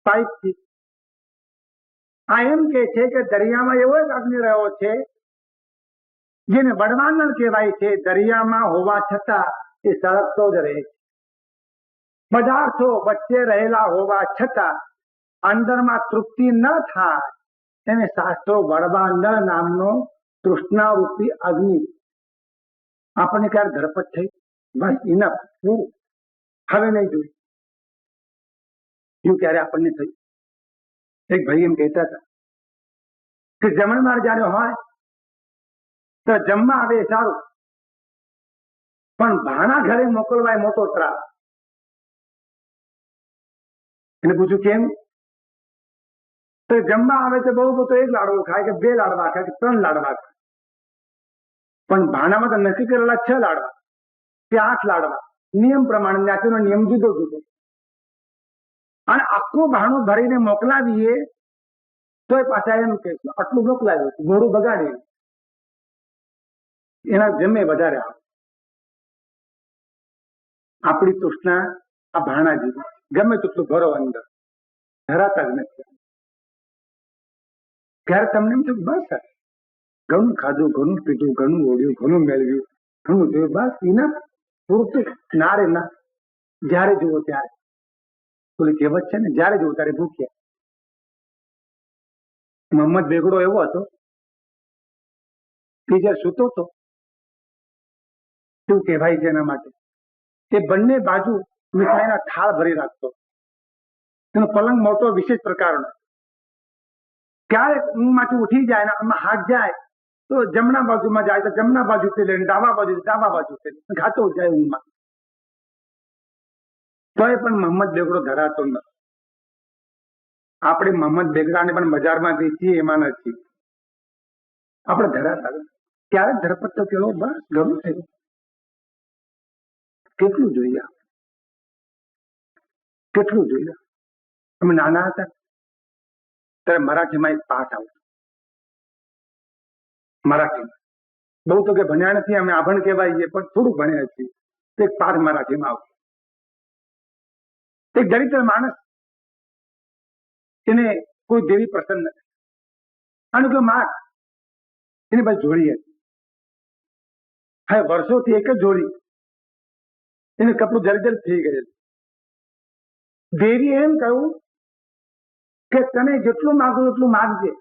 પાઇપથી। આ એમ કે છે કે દરિયામાં એવો એક અગ્નિ રહ્યો છે જેને વડવાનળ કહેવાય છે। દરિયામાં હોવા છતાં એ સળગતો જ રહે છે। પદાર્થો વચ્ચે રહેલા હોવા છતાં અંદરમાં તૃપ્તિ ન થાય એને શાસ્ત્રો વડવાનળ નામનો તૃષ્ણારૂપી અગ્નિ। આપણને ક્યારે ધરપત થઈ? બસ ઇનફ, પૂરું, હવે નહીં જોયું એવું ક્યારે આપણને થયું? એક ભાઈ એમ કહેતા હતા કે જમણવાર જયારે હોય તો જમવા આવે સારું પણ ભાણા ઘરે મોકલવા એ મોટો ત્રાસ। એને પૂછ્યું કેમ? તો જમવા આવે તો બહુ તો એક લાડવો ખાય કે બે લાડવા ખાય કે ત્રણ લાડવા ખાય પણ ભાણામાં તો નક્કી કરેલા 6 લાડવા કે 8 લાડવા, નિયમ પ્રમાણે જ્ઞાતિનો નિયમ જુદો જુદો અને આખું ભાણું ભરીને મોકલાવીએ તો એ પાછા એમ કે આટલું મોકલાવ્યું ઘોડું બગાડી એના જમે વધારે આવે। આપણી તૃષ્ણા આ ભાણા જેવી, ગમે તેટલું ભરો અંદર ધરાતા જ નથી। ત્યારે તમને એમ થયું બસ ઘણું ખાધું, ઘણું પીધું, ઘણું ઓળ્યું, ઘણું મેળવ્યું, ઘણું જોયું, બસ એના પૂરતું ના રે ના। જયારે જુઓ ત્યારે પેલી કહેવત છે ને, જયારે જુઓ ત્યારે ભૂખ્યા। મોહમ્મદ બેગડો એવો હતો કે જયારે સૂતો હતો એવું કહેવાય છે એના માટે એ બંને બાજુ મીઠાઈના થાળ ભરી રાખતો. તેનો પલંગ મોટો વિશેષ પ્રકારનો. ક્યારેક ઊંઘમાંથી ઉઠી જાય ને આમાં હાથ જાય તો જમણા બાજુમાં જાય તો જમણા બાજુથી લઈને ડાબા બાજુથી ખાતો જાય ઊંઘમાં. તોય પણ મોહમ્મદ બેગડો ધરાતો નથી. આપણે મોહમ્મદ બેગડાને પણ બજારમાં વેચીએ એમાં નથી. આપણે ધરાતા ક્યારેક ધરપટ્ટો કેવો બસ ઘણું થયું. કેટલું જોઈએ કેટલું જોઈએ. અમે નાના હતા ત્યારે મરાઠીમાં એક પાઠ આવતો. મરાઠીમાં બહુ તો કે ભણ્યા નથી અમે, આભણ કહેવાય પણ થોડુંક ભણ્યા છીએ. એક પાઠ મરાઠીમાં આવતો. એક દરિદ્ર માણસ, એને કોઈ દેવી પ્રસન્ન નથી. આનું કે માગ એની પાસે જોડી હતી. હવે વર્ષોથી એક જ જોડી, એને કપડું જર્જર થઈ ગયેલું. દેવી એમ કહ્યું કે તને જેટલું માગું એટલું માગજે,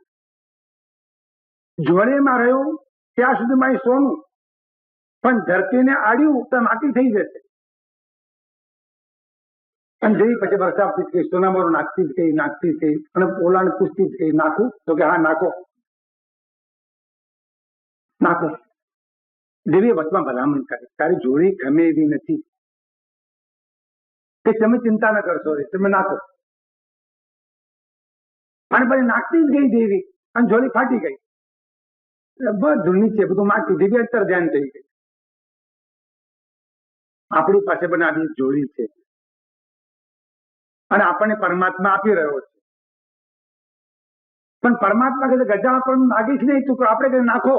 જોડેમાં રહ્યું ત્યાં સુધીમાં એ સોનું, પણ ધરતીને આડ્યું તો માટી થઈ જશે. અને દેવી પછી વરસાવતી જ ગઈ, સોનામારું નાખતી જ ગઈ. અને ઓલાને પૂછતી જ ગઈ, નાખું? તો કે હા નાખો. દેવીએ વચમાં ભલામણ કરી, તારી જોડી ગમે એવી નથી કે તમે ચિંતા ન કરશો, તમે નાખો. અને પછી નાખતી જ ગઈ દેવી, અને જોડી ફાટી ગઈ. બધું નીચે બધું માટી, દેવી અંતર ધ્યાન થઈ ગઈ. આપણી પાસે પણ આવી જોડી છે અને આપણને પરમાત્મા આપી રહ્યો છે. પણ પરમાત્મા કહે ગજા પણ માગીશ નહીં તું, આપણે કઈ નાખો.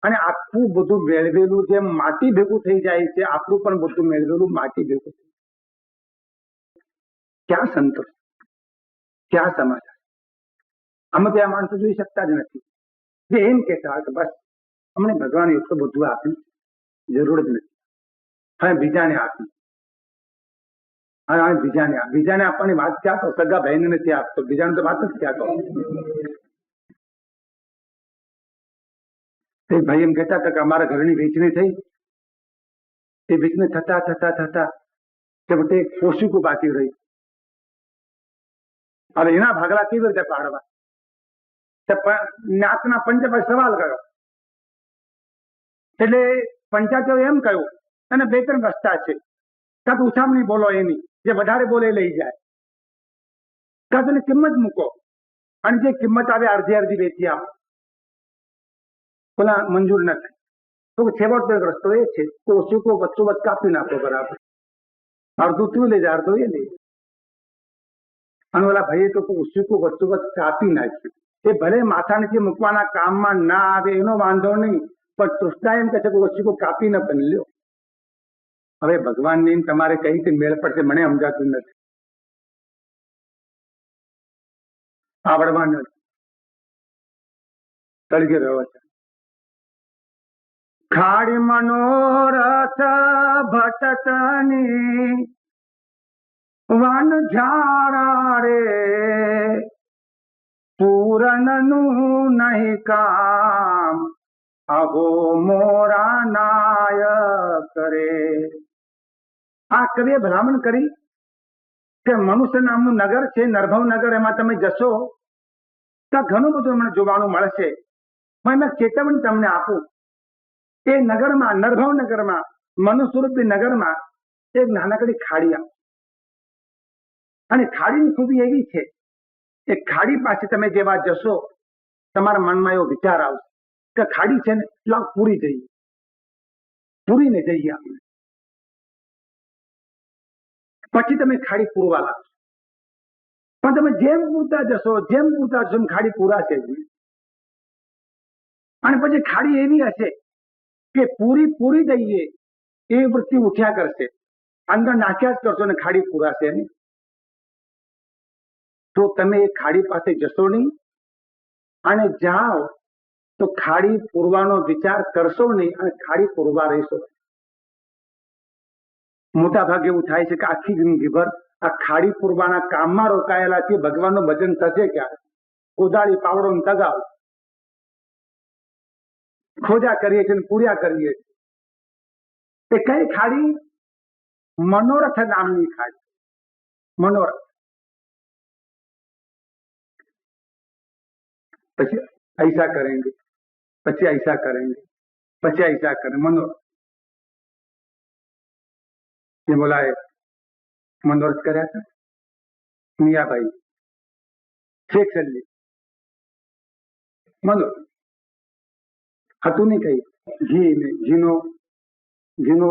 અને આખું બધું મેળવેલું જેમ માટી ભેગું થઈ જાય છે, આપણું પણ બધું મેળવેલું માટી ભેગું થઈ. ક્યાં સંતોષ, ક્યાં સમાધાન? અમે ત્યાં માણસો જોઈ શકતા જ નથી જે એમ કહેતા હોય કે બસ અમને ભગવાન એટલું બધું આપ્યું, જરૂર જ નથી, હવે બીજાને આપી. બીજાને આપવાની વાત ક્યાં તો સગા ભાઈને નથી આપતો, બીજાને તો વાત જ ક્યાં તો. એક ભાઈ એમ કહેતા હતા કે અમારા ઘરની વેચણી થઈ. એ વેચણી થતા છેવટે એક પોષિકું બાકી રહી. હવે એના ભાગલા કેવી રીતે પાડવા? નાતના પંચ પર સવાલ કર્યો. એટલે પંચાયતો એમ કહ્યું, અને 2-3 રસ્તા છે. કાં તો ઉછામણી બોલો એની, જે વધારે બોલે લઈ જાય, કાં તો કિંમત મૂકો અને જે કિંમત આવે અડધી વેચી આપો. પેલા મંજૂર ન થાય તો છેવટનો એક રસ્તો એ છે કે ઓછું વચ્ચોવચ્ચ કાપી નાખો બરાબર. અડધું તું લઈ જાય, અડધું એ લઈ જાય. અને ઓલા ભાઈએ તો ઓછું વચ્ચોવચ્ચ કાપી નાખ્યું. એ ભલે માથા નીચે મૂકવાના કામમાં ના આવે એનો વાંધો નહીં, પણ તૃષ્ણા એમ કહે છે કે ઓછું કાપીને પણ લ્યો. હવે ભગવાનની તમારે કઈ રીતે મેળ પડશે મને સમજાતું નથી. આવડવાનું તળગે રહ્યો છે. ખાડી મનોરથ ભટકની વન ઝાડા રે, પૂરણનું નહીં કામ અહો મોરા નાયક રે. આ કવિએ ભલામણ કરી કે મનુષ્ય નામનું નગર છે, નરભવ નગર, એમાં તમે જશો તો ઘણું બધું મને જોવાનું મળશે. મેં ચેતવણી તમને આપું. એ નગરમાં, નરભવ નગરમાં, મનુસ્વરૂપી નગરમાં એક નાનકડી ખાડી આવે. અને ખાડીની ખૂબી એવી છે કે ખાડી પાસે તમે જેવા જશો તમારા મનમાં એવો વિચાર આવશે કે ખાડી છે ને લાવ પૂરીને જઈએ આપણે. પછી તમે ખાડી પૂરવા લાગશો. પણ તમે જેમ પૂરતા જશો ખાડી પૂરાશે જ. અને પછી ખાડી એવી હશે કે પૂરી દઈએ એ વૃત્તિ ઉઠ્યા કરશે, અંદર નાખ્યા જ કરશો ને ખાડી પૂરાશે નહીં. તો તમે એ ખાડી પાસે જશો નહીં, અને જાઓ તો ખાડી પૂરવાનો વિચાર કરશો નહીં અને ખાડી પૂરવા રહેશો. મોટા ભાગે એવું થાય છે કે આખી જિંદગીભર આ ખાડી પૂરવાના કામમાં રોકાયેલા છે. ભગવાનનું ભજન થશે ક્યારે? કોદાળી પાવડો તગાવ ખોજા કરીએ છીએ, પૂર્યા કરીએ છીએ. એ કઈ ખાડી मनोरथ नामनी खाई। मनोरथ પછી ऐसा करेंगे, પછી ऐसा करेंगे, પછી ऐसा करें, मनोरथ। ये बोलाए मनोरथ કર્યા હતા મિયાભાઈ શેખ સલ્લી मनोरथ હતું નહીં કઈ ઘીનો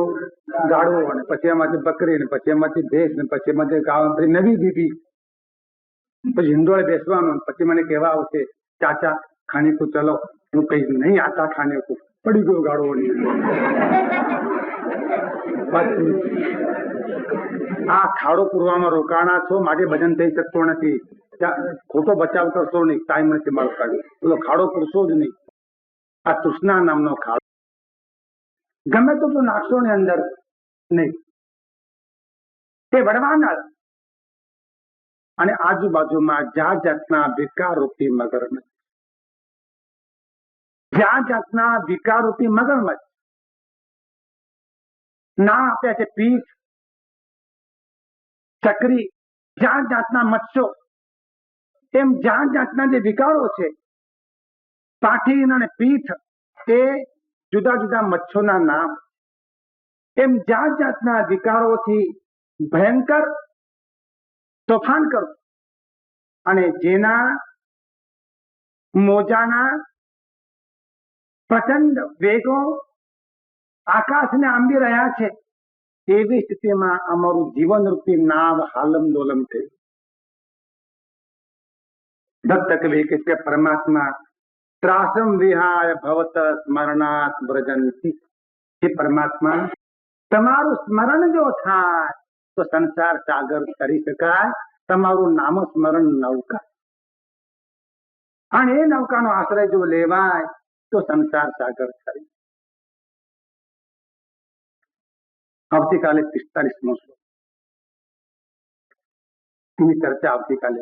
ગાળો અને પછી એમાંથી બકરી ને પછી એમાંથી ભેંસ ને પછી એમાંથી ગાવ નવી દીધી પછી હિંડોળે બેસવાનું પછી મને કહેવા આવશે ચાચા ખાને કો ચલો હું કહીશ નહીં આતા ખાને કો પડી ગયો ગાળો આ ખાડો પૂરવામાં રોકાણા છો માટે ભજન થઈ શકતો નથી ખોટો બચાવ કરશો નહીં ટાઈમ નથી મારો કાઢ્યો પેલો ખાડો પૂરશો જ નહીં આ તૃષ્ણા નામનો ખાડો ગમે તો નાખશો ને અંદર નહીં તે વડવાનળ અને આજુબાજુમાં જાત જાતના વિકારરૂપી મગરમચ્છ જાત જાતના વિકારરૂપી મગરમચ્છ નામ આપ્યા છે પીઠ ચકરી જાત જાતના મચ્છો એમ જાત જાતના જે વિકારો છે પાઠીન અને પીઠ એ જુદા જુદા મચ્છોના નામ એમ જાત જાતના વિકારોથી ભયંકર તોફાન કરો અને જેના મોજાના પ્રચંડ વેગો આકાશને આંબી રહ્યા છે એવી સ્થિતિમાં અમારું જીવનરૂપી નાવ હાલમ ડોલમ થયું। ભક્ત કવિ કે પરમાત્મા ત્રાસમ વિહાય ભવત સ્મરણાત વ્રજંતી હે પરમાત્મા તમારું સ્મરણ જો થાય તો સંસાર સાગર તરી શકાય તમારું નામ સ્મરણ નૌકા અને એ નૌકાનો આશ્રય જો લેવાય તો સંસાર સાગર તરી। આવતીકાલે 45મો શ્લોક એની ચર્ચા આવતીકાલે।